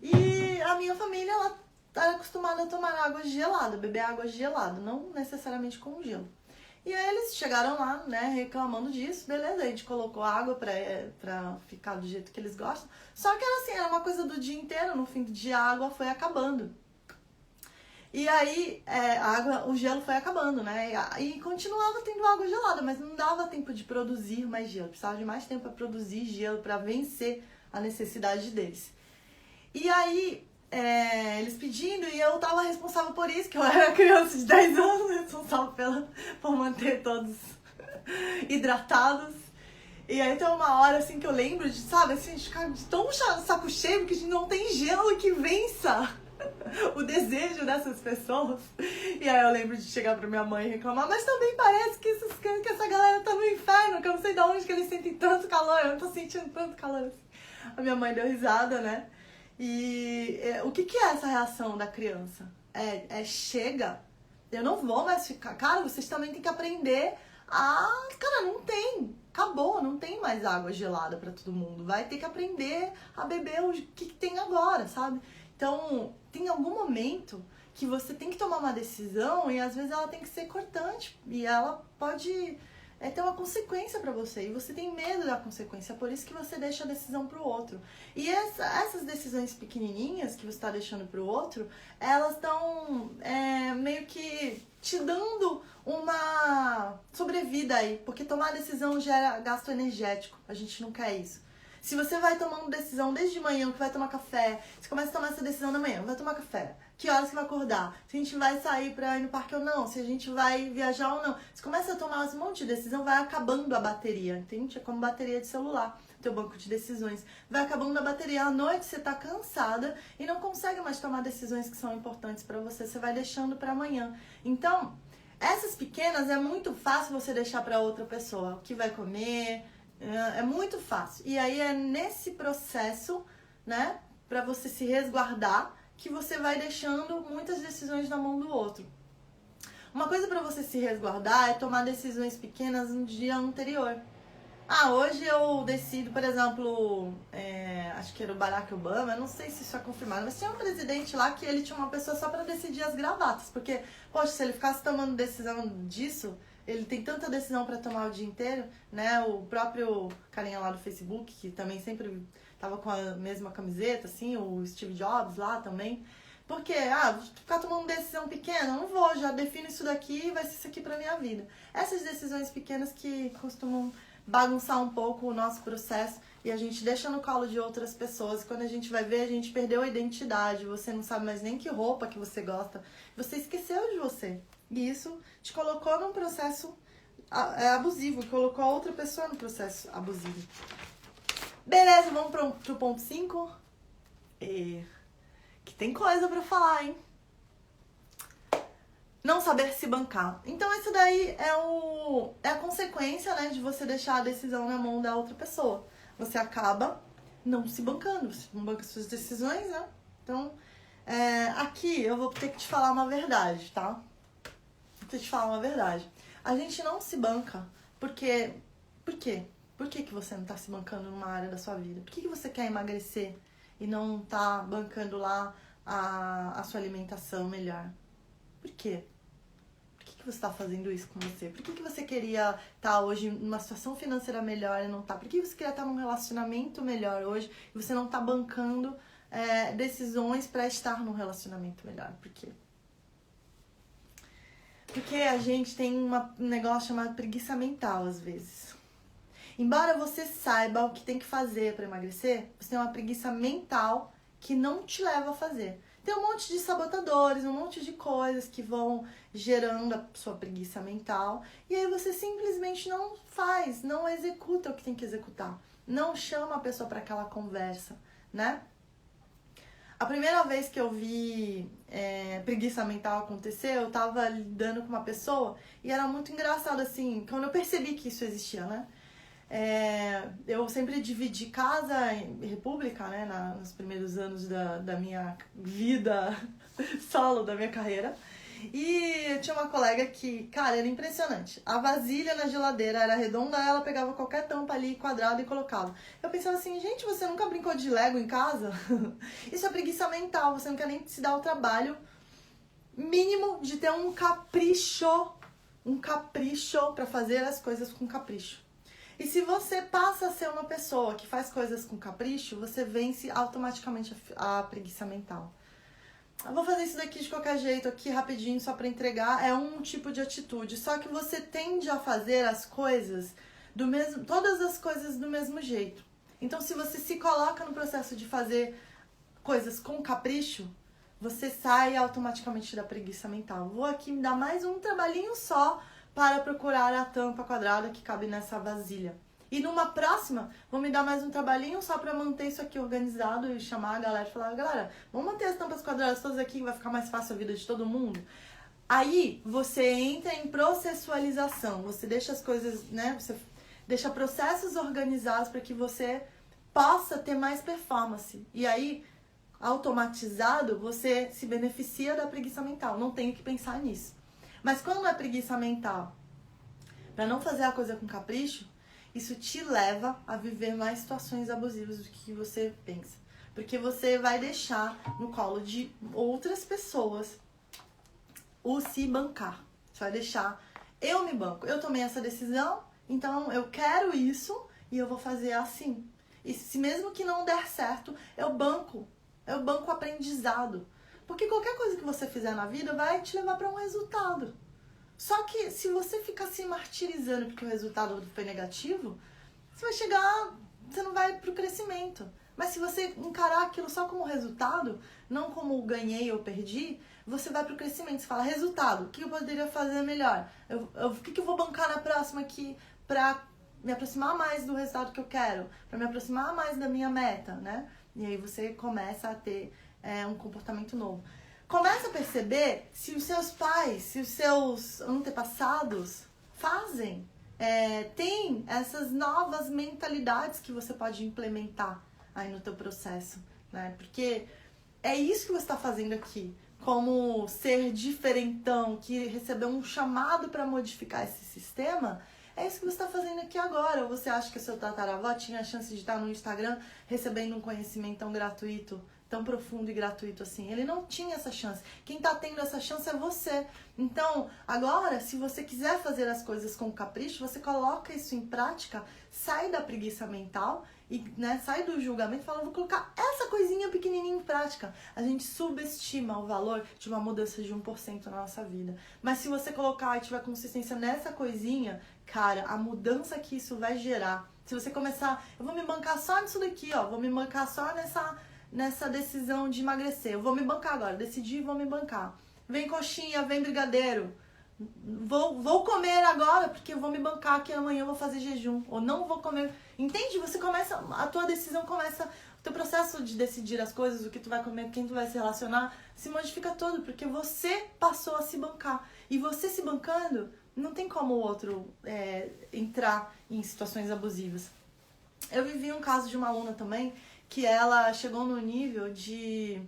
E a minha família, ela era acostumada a tomar água gelada, beber água gelada, não necessariamente com gelo. E aí eles chegaram lá, né, reclamando disso, beleza, a gente colocou água pra ficar do jeito que eles gostam. Só que era assim, era uma coisa do dia inteiro, no fim do dia a água foi acabando. E aí o gelo foi acabando, né, e continuava tendo água gelada, mas não dava tempo de produzir mais gelo, precisava de mais tempo para produzir gelo, para vencer a necessidade deles. E aí, eles pedindo, e eu tava responsável por isso, que eu era criança de 10 anos, responsável por manter todos hidratados. E aí tem uma hora, assim, que eu lembro de, sabe, assim, de ficar tão saco cheio, que a gente não tem gelo que vença o desejo dessas pessoas. E aí eu lembro de chegar pra minha mãe e reclamar, mas também parece que essa galera tá no inferno, que eu não sei de onde que eles sentem tanto calor, eu não tô sentindo tanto calor assim. A minha mãe deu risada, né? E o que é essa reação da criança? Chega, eu não vou mais ficar. Cara, vocês também têm que aprender cara, não tem, acabou, não tem mais água gelada pra todo mundo. Vai ter que aprender a beber o que tem agora, sabe? Então, tem algum momento que você tem que tomar uma decisão e às vezes ela tem que ser cortante e ela pode ter uma consequência pra você, e você tem medo da consequência, é por isso que você deixa a decisão pro outro. E essas decisões pequenininhas que você tá deixando pro outro, elas estão meio que te dando uma sobrevida aí, porque tomar decisão gera gasto energético, a gente não quer isso. Se você vai tomando decisão desde manhã, que vai tomar café, você começa a tomar essa decisão da manhã, vai tomar café, que horas que vai acordar, se a gente vai sair pra ir no parque ou não, se a gente vai viajar ou não. Você começa a tomar um monte de decisão, vai acabando a bateria, entende? É como bateria de celular, teu banco de decisões. Vai acabando a bateria, à noite você tá cansada e não consegue mais tomar decisões que são importantes pra você, você vai deixando pra amanhã. Então, essas pequenas é muito fácil você deixar pra outra pessoa, o que vai comer... É muito fácil. E aí é nesse processo, né, pra você se resguardar, que você vai deixando muitas decisões na mão do outro. Uma coisa pra você se resguardar é tomar decisões pequenas no dia anterior. Hoje eu decido, por exemplo, acho que era o Barack Obama, eu não sei se isso é confirmado, mas tinha um presidente lá que ele tinha uma pessoa só pra decidir as gravatas, porque, poxa, se ele ficasse tomando decisão disso, ele tem tanta decisão pra tomar o dia inteiro, né? O próprio carinha lá do Facebook, que também sempre tava com a mesma camiseta, assim, o Steve Jobs lá também, Porque, ficar tomando decisão pequena, eu não vou, já defino isso daqui e vai ser isso aqui pra minha vida. Essas decisões pequenas que costumam bagunçar um pouco o nosso processo e a gente deixa no colo de outras pessoas. E quando a gente vai ver, a gente perdeu a identidade, você não sabe mais nem que roupa que você gosta, você esqueceu de você. E isso te colocou num processo abusivo, colocou a outra pessoa no processo abusivo. Beleza, vamos pro ponto 5? Que tem coisa pra falar, hein? Não saber se bancar. Então, isso daí é a consequência, né, de você deixar a decisão na mão da outra pessoa. Você acaba não se bancando, você não banca suas decisões, né? Então, aqui eu vou ter que te falar uma verdade, tá? Vou ter que te falar uma verdade. A gente não se banca porque... Por quê? Por que você não tá se bancando numa área da sua vida? Por que você quer emagrecer e não tá bancando lá a sua alimentação melhor? Por quê? Por que você tá fazendo isso com você? Por que você queria estar hoje numa situação financeira melhor e não tá? Por que você queria estar num relacionamento melhor hoje e você não tá bancando decisões para estar num relacionamento melhor? Por quê? Porque a gente tem um negócio chamado preguiça mental, às vezes. Embora você saiba o que tem que fazer para emagrecer, você tem uma preguiça mental que não te leva a fazer. Tem um monte de sabotadores, um monte de coisas que vão gerando a sua preguiça mental. E aí você simplesmente não faz, não executa o que tem que executar. Não chama a pessoa para aquela conversa, né? A primeira vez que eu vi preguiça mental acontecer, eu tava lidando com uma pessoa e era muito engraçado, assim, quando eu percebi que isso existia, né? Eu sempre dividi casa em república, né, nos primeiros anos da minha vida solo, da minha carreira. E eu tinha uma colega que, cara, era impressionante. A vasilha na geladeira era redonda, ela pegava qualquer tampa ali quadrada e colocava. Eu pensava assim, gente, você nunca brincou de Lego em casa? Isso é preguiça mental, você não quer nem se dar o trabalho mínimo de ter um capricho pra fazer as coisas com capricho. E se você passa a ser uma pessoa que faz coisas com capricho, você vence automaticamente a preguiça mental. Eu vou fazer isso daqui de qualquer jeito, aqui rapidinho, só pra entregar. É um tipo de atitude. Só que você tende a fazer as coisas todas as coisas do mesmo jeito. Então, se você se coloca no processo de fazer coisas com capricho, você sai automaticamente da preguiça mental. Vou aqui me dar mais um trabalhinho só para procurar a tampa quadrada que cabe nessa vasilha. E numa próxima, vou me dar mais um trabalhinho só para manter isso aqui organizado e chamar a galera e falar, galera, vamos manter as tampas quadradas todas aqui, vai ficar mais fácil a vida de todo mundo. Aí, você entra em processualização, você deixa as coisas, né, você deixa processos organizados para que você possa ter mais performance. E aí, automatizado, você se beneficia da preguiça mental, não tem que pensar nisso. Mas quando é preguiça mental, para não fazer a coisa com capricho, isso te leva a viver mais situações abusivas do que você pensa. Porque você vai deixar no colo de outras pessoas o se bancar. Você vai deixar, eu me banco, eu tomei essa decisão, então eu quero isso e eu vou fazer assim. E se mesmo que não der certo, eu banco o aprendizado. Porque qualquer coisa que você fizer na vida vai te levar para um resultado. Só que se você ficar se martirizando porque o resultado foi negativo, você não vai pro crescimento. Mas se você encarar aquilo só como resultado, não como ganhei ou perdi, você vai pro crescimento. Você fala, resultado, o que eu poderia fazer melhor? O que eu vou bancar na próxima aqui pra me aproximar mais do resultado que eu quero? Pra me aproximar mais da minha meta, né? E aí você começa a ter um comportamento novo. Começa a perceber se os seus pais, se os seus antepassados fazem, tem essas novas mentalidades que você pode implementar aí no teu processo, né? Porque é isso que você está fazendo aqui, como ser diferentão, que recebeu um chamado para modificar esse sistema. É isso que você está fazendo aqui agora. Ou você acha que o seu tataravó tinha a chance de estar no Instagram recebendo um conhecimento tão gratuito, tão profundo e gratuito assim? Ele não tinha essa chance. Quem tá tendo essa chance é você. Então, agora, se você quiser fazer as coisas com capricho, você coloca isso em prática, sai da preguiça mental e, né, sai do julgamento e fala, vou colocar essa coisinha pequenininha em prática. A gente subestima o valor de uma mudança de 1% na nossa vida. Mas se você colocar e tiver consistência nessa coisinha, cara, a mudança que isso vai gerar. Se você começar, eu vou me bancar só nisso daqui, ó, vou me bancar só nessa decisão de emagrecer. Eu vou me bancar agora, decidi e vou me bancar. Vem coxinha, vem brigadeiro. Vou comer agora porque eu vou me bancar que amanhã eu vou fazer jejum. Ou não vou comer. Entende? Você começa, a tua decisão começa, o teu processo de decidir as coisas, o que tu vai comer, quem tu vai se relacionar, se modifica todo, porque você passou a se bancar. E você se bancando, não tem como o outro entrar em situações abusivas. Eu vivi um caso de uma aluna também, que ela chegou no nível de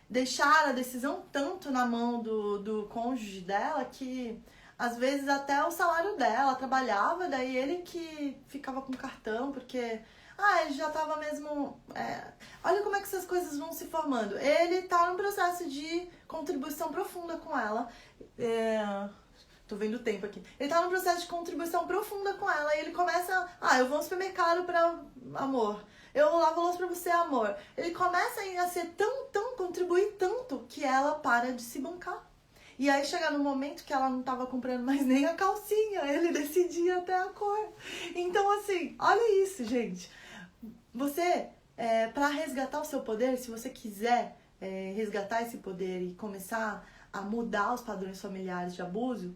deixar a decisão tanto na mão do cônjuge dela que às vezes até o salário dela trabalhava, daí ele que ficava com cartão, porque ele já tava mesmo... olha como é que essas coisas vão se formando. Ele tá num processo de contribuição profunda com ela. Tô vendo o tempo aqui. Ele tá num processo de contribuição profunda com ela e ele começa... eu vou ao supermercado pra amor. Eu lavo a louça pra você, amor. Ele começa a ser contribuir tanto, que ela para de se bancar. E aí chega no momento que ela não tava comprando mais nem a calcinha, ele decidia até a cor. Então, assim, olha isso, gente. Você, pra resgatar o seu poder, se você quiser resgatar esse poder e começar a mudar os padrões familiares de abuso,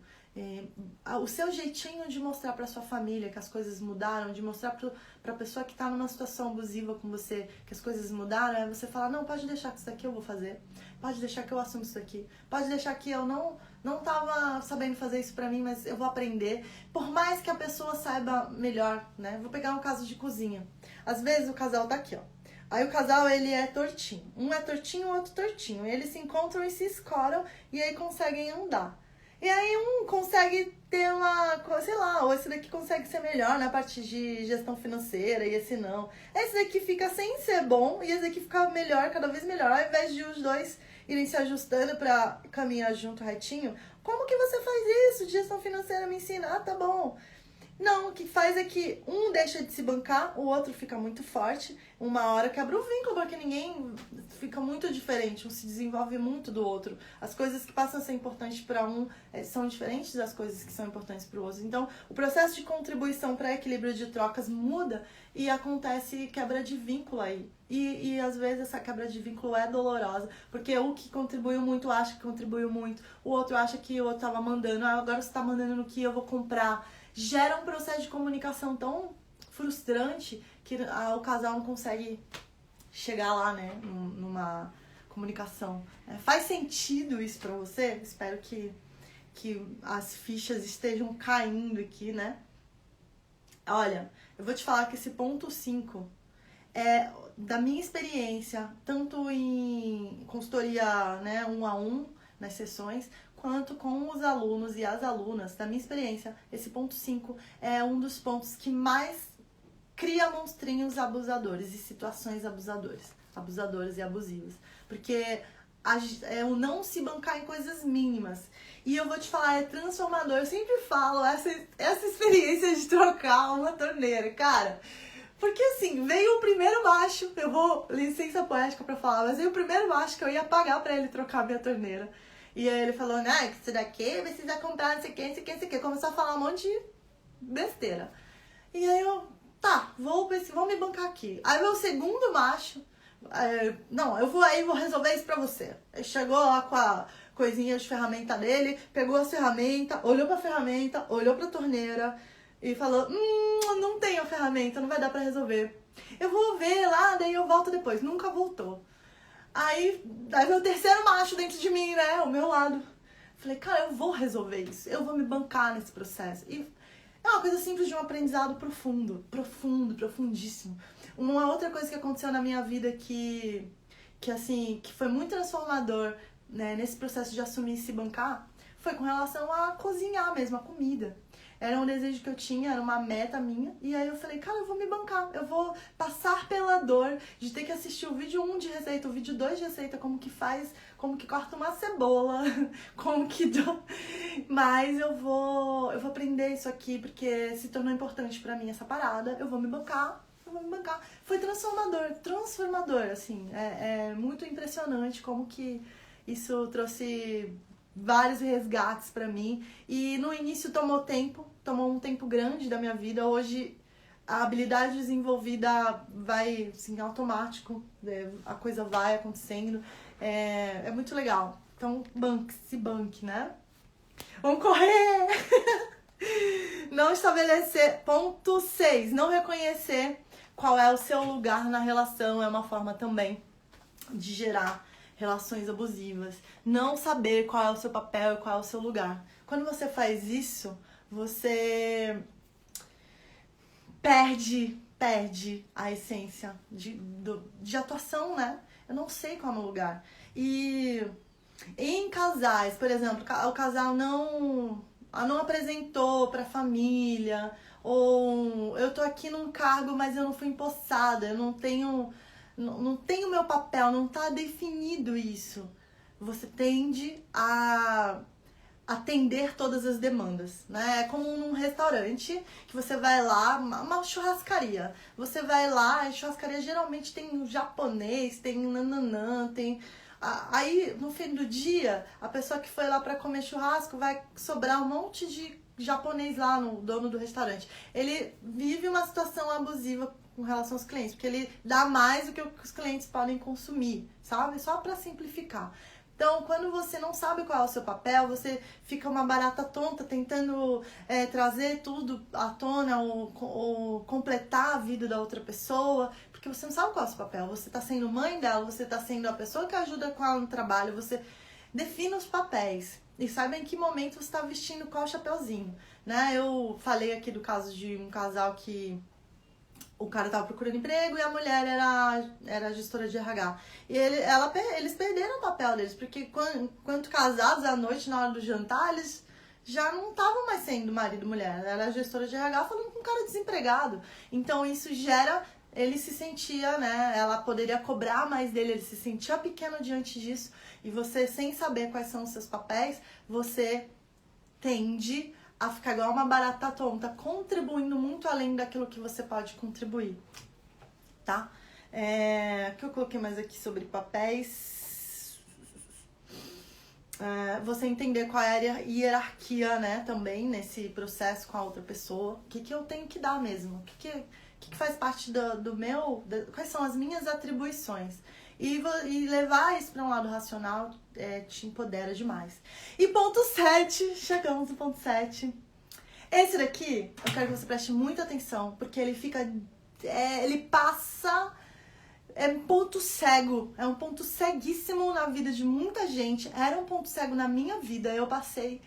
o seu jeitinho de mostrar pra sua família que as coisas mudaram, de mostrar pra pessoa que tá numa situação abusiva com você que as coisas mudaram, é você falar, não, pode deixar que isso daqui eu vou fazer, pode deixar que eu assumo isso daqui, pode deixar que eu não tava sabendo fazer isso pra mim, mas eu vou aprender, por mais que a pessoa saiba melhor, né? Vou pegar um caso de cozinha. Às vezes o casal tá aqui, ó. Aí o casal, ele é tortinho. Um é tortinho, o outro tortinho. Eles se encontram e se escoram e aí conseguem andar. E aí um consegue ter uma, sei lá, ou esse daqui consegue ser melhor na parte de gestão financeira e esse não. Esse daqui fica sem ser bom e esse daqui fica melhor, cada vez melhor. Ao invés de os dois irem se ajustando pra caminhar junto retinho, como que você faz isso? De gestão financeira me ensina, tá bom. Não, o que faz é que um deixa de se bancar, o outro fica muito forte, uma hora quebra o vínculo, porque ninguém fica muito diferente, um se desenvolve muito do outro. As coisas que passam a ser importantes para um são diferentes das coisas que são importantes para o outro. Então, o processo de contribuição para equilíbrio de trocas muda e acontece quebra de vínculo aí. E às vezes essa quebra de vínculo é dolorosa, porque o que contribuiu muito acha que contribuiu muito, o outro acha que o outro estava mandando, agora você está mandando no que eu vou comprar. Gera um processo de comunicação tão frustrante que o casal não consegue chegar lá, né, numa comunicação. Faz sentido isso pra você? Espero que as fichas estejam caindo aqui, né? Olha, eu vou te falar que esse ponto 5 é da minha experiência, tanto em consultoria, né, 1 a 1, nas sessões, quanto com os alunos e as alunas. Da minha experiência, esse ponto 5 é um dos pontos que mais cria monstrinhos abusadores e situações abusadoras e abusivas. Porque é o não se bancar em coisas mínimas. E eu vou te falar, é transformador. Eu sempre falo essa experiência de trocar uma torneira, cara. Porque assim, veio o primeiro macho, eu vou, licença poética pra falar, mas veio o primeiro macho que eu ia pagar pra ele trocar a minha torneira. E aí ele falou, né, que isso daqui precisa comprar não sei o que, não sei o que, não sei o que. Começou a falar um monte de besteira. E aí eu, tá, vou me bancar aqui. Aí meu segundo macho, não, eu vou resolver isso pra você. Ele chegou lá com a coisinha de ferramenta dele, pegou a ferramenta, olhou pra ferramenta, olhou pra torneira e falou, não tenho a ferramenta, não vai dar pra resolver. Eu vou ver lá, daí eu volto depois. Nunca voltou. Aí veio o terceiro macho dentro de mim, né, ao meu lado. Falei, cara, eu vou resolver isso, eu vou me bancar nesse processo. E é uma coisa simples de um aprendizado profundíssimo. Uma outra coisa que aconteceu na minha vida que foi muito transformador, né, nesse processo de assumir e se bancar, foi com relação a cozinhar mesmo, a comida. Era um desejo que eu tinha, era uma meta minha. E aí eu falei, cara, eu vou me bancar. Eu vou passar pela dor de ter que assistir o vídeo 1 de receita, o vídeo 2 de receita, como que faz, como que corta uma cebola, como que... Mas eu vou aprender isso aqui, porque se tornou importante pra mim essa parada. Eu vou me bancar eu vou me bancar. Foi transformador, assim. É muito impressionante como que isso trouxe vários resgates pra mim. E no início tomou um tempo grande da minha vida. Hoje a habilidade desenvolvida vai assim, automático, a coisa vai acontecendo. É muito legal. Então, se banque, né? Vamos correr! Não estabelecer. Ponto 6. Não reconhecer qual é o seu lugar na relação é uma forma também de gerar relações abusivas. Não saber qual é o seu papel e qual é o seu lugar. Quando você faz isso, você perde a essência de atuação, né? Eu não sei qual é o meu lugar. E em casais, por exemplo, o casal não apresentou pra família, ou eu tô aqui num cargo, mas eu não fui empossada, eu não tenho meu papel, não tá definido isso. Você tende a atender todas as demandas, né? É como num restaurante que você vai lá, uma churrascaria. Você vai lá, a churrascaria geralmente tem um japonês, tem nananã, tem... Aí, no fim do dia, a pessoa que foi lá pra comer churrasco vai sobrar um monte de japonês lá, no dono do restaurante. Ele vive uma situação abusiva com relação aos clientes, porque ele dá mais do que os clientes podem consumir, sabe? Só pra simplificar. Então, quando você não sabe qual é o seu papel, você fica uma barata tonta tentando trazer tudo à tona ou completar a vida da outra pessoa, porque você não sabe qual é o seu papel. Você está sendo mãe dela, você está sendo a pessoa que ajuda com ela no trabalho, você defina os papéis e saiba em que momento você está vestindo qual chapeuzinho, né? Eu falei aqui do caso de um casal que o cara tava procurando emprego e a mulher era gestora de RH. E eles perderam o papel deles, porque quando casados à noite, na hora do jantar, eles já não estavam mais sendo marido e mulher. Ela era gestora de RH falando com um cara desempregado. Então isso gera... Ele se sentia, né? Ela poderia cobrar mais dele, ele se sentia pequeno diante disso. E você, sem saber quais são os seus papéis, você tende a ficar igual uma barata tonta, contribuindo muito além daquilo que você pode contribuir, tá? O que eu coloquei mais aqui sobre papéis? Você entender qual é a hierarquia, né, também, nesse processo com a outra pessoa. O que eu tenho que dar mesmo? O que faz parte do meu... Quais são as minhas atribuições? E levar isso para um lado racional te empodera demais. E ponto 7, chegamos no ponto 7. Esse daqui, eu quero que você preste muita atenção, porque ele fica... ele passa... É um ponto cego, é um ponto ceguíssimo na vida de muita gente. Era um ponto cego na minha vida. Eu passei,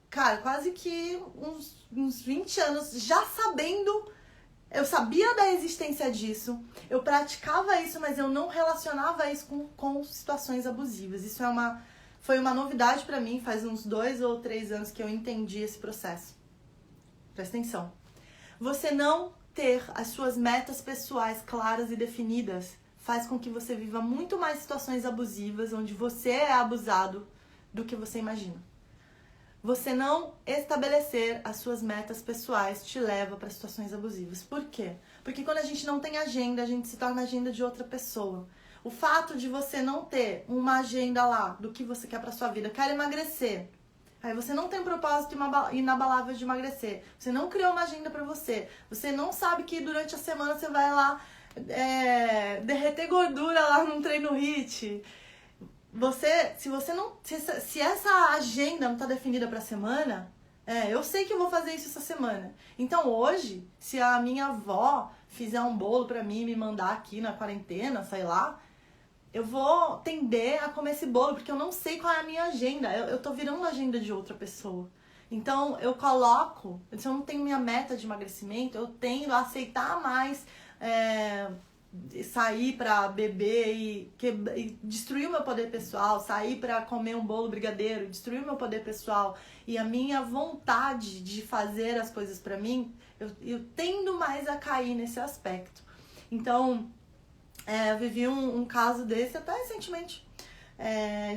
cara, quase que uns 20 anos já sabendo... Eu sabia da existência disso, eu praticava isso, mas eu não relacionava isso com situações abusivas. Isso foi uma novidade pra mim, faz uns 2 ou 3 anos que eu entendi esse processo. Presta atenção. Você não ter as suas metas pessoais claras e definidas faz com que você viva muito mais situações abusivas, onde você é abusado, do que você imagina. Você não estabelecer as suas metas pessoais te leva para situações abusivas. Por quê? Porque quando a gente não tem agenda, a gente se torna agenda de outra pessoa. O fato de você não ter uma agenda lá do que você quer para sua vida, quer emagrecer. Aí você não tem um propósito inabalável de emagrecer. Você não criou uma agenda para você. Você não sabe que durante a semana você vai lá derreter gordura lá num treino HIIT. Se essa agenda não tá definida pra semana, eu sei que eu vou fazer isso essa semana. Então hoje, se a minha avó fizer um bolo pra mim e me mandar aqui na quarentena, sei lá, eu vou tender a comer esse bolo, porque eu não sei qual é a minha agenda. Eu tô virando a agenda de outra pessoa. Então eu coloco, se eu não tenho minha meta de emagrecimento, eu tendo a aceitar mais... sair pra beber e destruir o meu poder pessoal, sair pra comer um bolo brigadeiro, destruir o meu poder pessoal e a minha vontade de fazer as coisas pra mim, eu tendo mais a cair nesse aspecto. Então, eu vivi um caso desse até recentemente,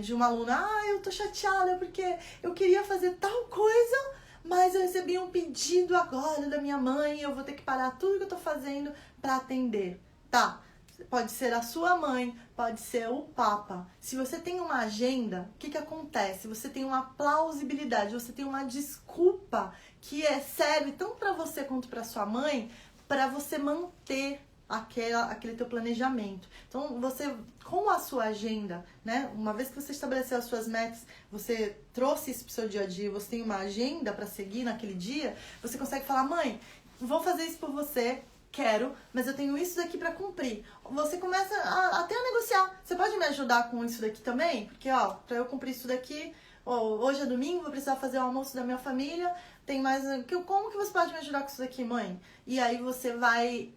de uma aluna, eu tô chateada porque eu queria fazer tal coisa, mas eu recebi um pedido agora da minha mãe e eu vou ter que parar tudo que eu tô fazendo para atender. Tá, pode ser a sua mãe, pode ser o Papa. Se você tem uma agenda, o que acontece? Você tem uma plausibilidade, você tem uma desculpa que serve tanto para você quanto para sua mãe, para você manter aquele teu planejamento. Então, você, com a sua agenda, né? Uma vez que você estabeleceu as suas metas, você trouxe isso pro seu dia a dia, você tem uma agenda para seguir naquele dia, você consegue falar, mãe, vou fazer isso por você, quero, mas eu tenho isso daqui para cumprir. Você começa até a negociar. Você pode me ajudar com isso daqui também? Porque, ó, para eu cumprir isso daqui, hoje é domingo, vou precisar fazer o almoço da minha família, tem mais... Como que você pode me ajudar com isso daqui, mãe? E aí você vai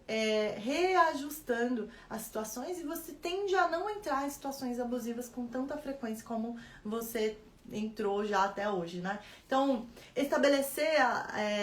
reajustando as situações e você tende a não entrar em situações abusivas com tanta frequência como você entrou já até hoje, né? Então, estabelecer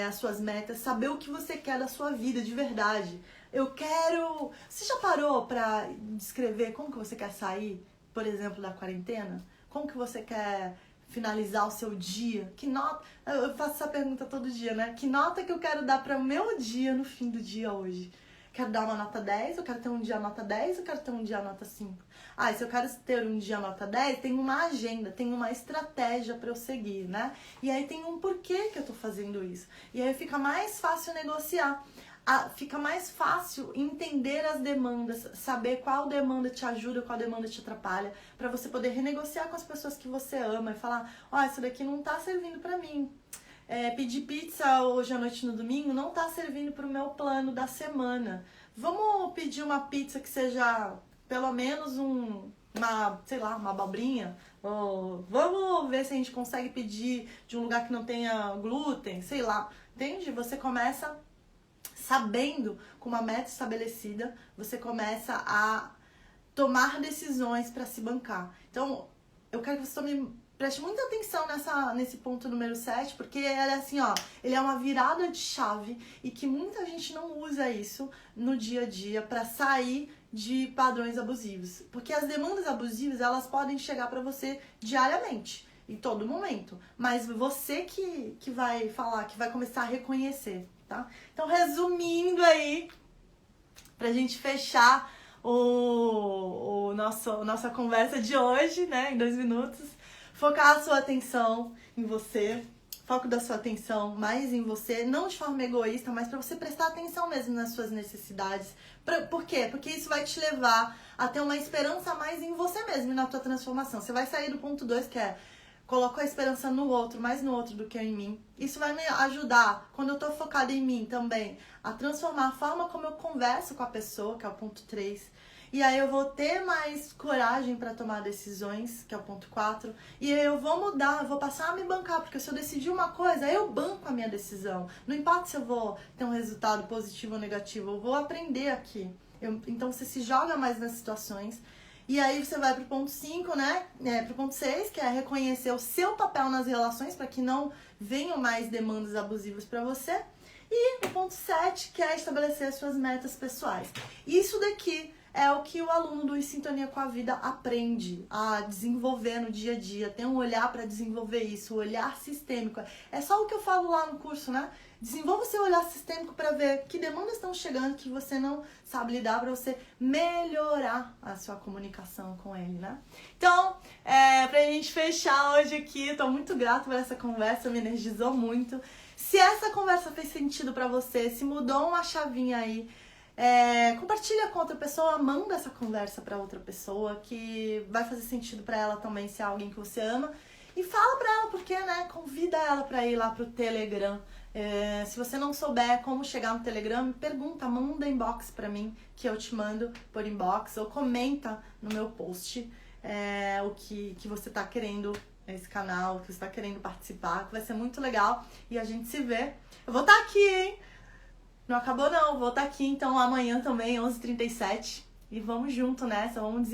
as suas metas, saber o que você quer da sua vida de verdade. Eu quero... Você já parou pra descrever como que você quer sair, por exemplo, da quarentena? Como que você quer finalizar o seu dia? Que nota... Eu faço essa pergunta todo dia, né? Que nota que eu quero dar para o meu dia no fim do dia hoje? Quero dar uma nota 10, eu quero ter um dia nota 10, eu quero ter um dia nota 5. Ah, e se eu quero ter um dia nota 10, tem uma agenda, tem uma estratégia para eu seguir, né? E aí tem um porquê que eu tô fazendo isso. E aí fica mais fácil negociar. Fica mais fácil entender as demandas, saber qual demanda te ajuda, qual demanda te atrapalha, para você poder renegociar com as pessoas que você ama e falar, ó, isso daqui não tá servindo para mim. Pedir pizza hoje à noite no domingo não tá servindo pro meu plano da semana. Vamos pedir uma pizza que seja pelo menos uma abobrinha? Ou vamos ver se a gente consegue pedir de um lugar que não tenha glúten, sei lá. Entende? Você começa sabendo, com uma meta estabelecida, você começa a tomar decisões para se bancar. Então, eu quero que você preste muita atenção nesse ponto número 7, porque ele é assim, ó, ele é uma virada de chave e que muita gente não usa isso no dia a dia para sair de padrões abusivos. Porque as demandas abusivas, elas podem chegar para você diariamente, em todo momento. Mas você que vai falar, que vai começar a reconhecer, tá? Então, resumindo aí, pra gente fechar nossa conversa de hoje, né, em 2 minutos, focar a sua atenção em você, foco da sua atenção mais em você, não de forma egoísta, mas para você prestar atenção mesmo nas suas necessidades. Por quê? Porque isso vai te levar a ter uma esperança mais em você mesmo e na tua transformação. Você vai sair do ponto 2, que é coloco a esperança no outro, mais no outro do que em mim. Isso vai me ajudar, quando eu tô focada em mim também, a transformar a forma como eu converso com a pessoa, que é o ponto 3. E aí eu vou ter mais coragem para tomar decisões, que é o ponto 4. E aí eu vou mudar, eu vou passar a me bancar, porque se eu decidir uma coisa, eu banco a minha decisão. Não importa se eu vou ter um resultado positivo ou negativo, eu vou aprender aqui. Então você se joga mais nas situações. E aí você vai pro ponto 5, né? Pro ponto 6, que é reconhecer o seu papel nas relações para que não venham mais demandas abusivas para você. E o ponto 7, que é estabelecer as suas metas pessoais. Isso daqui é o que o aluno do Em Sintonia com a Vida aprende a desenvolver no dia a dia. Tem um olhar para desenvolver isso, o olhar sistêmico. É só o que eu falo lá no curso, né? Desenvolva o seu olhar sistêmico para ver que demandas estão chegando que você não sabe lidar, para você melhorar a sua comunicação com ele, né? Então, pra gente fechar hoje aqui, eu tô muito grata por essa conversa, me energizou muito. Se essa conversa fez sentido para você, se mudou uma chavinha aí, compartilha com outra pessoa, manda essa conversa para outra pessoa que vai fazer sentido para ela também, se é alguém que você ama. E fala pra ela, porque, né? Convida ela pra ir lá pro Telegram. Se você não souber como chegar no Telegram, me pergunta, manda inbox pra mim, que eu te mando por inbox, ou comenta no meu post o que você tá querendo nesse canal, o que você tá querendo participar, que vai ser muito legal. E a gente se vê. Eu vou estar aqui, hein? Não acabou não, vou estar aqui então amanhã também, 11h37. E vamos junto nessa, vamos desenvolver.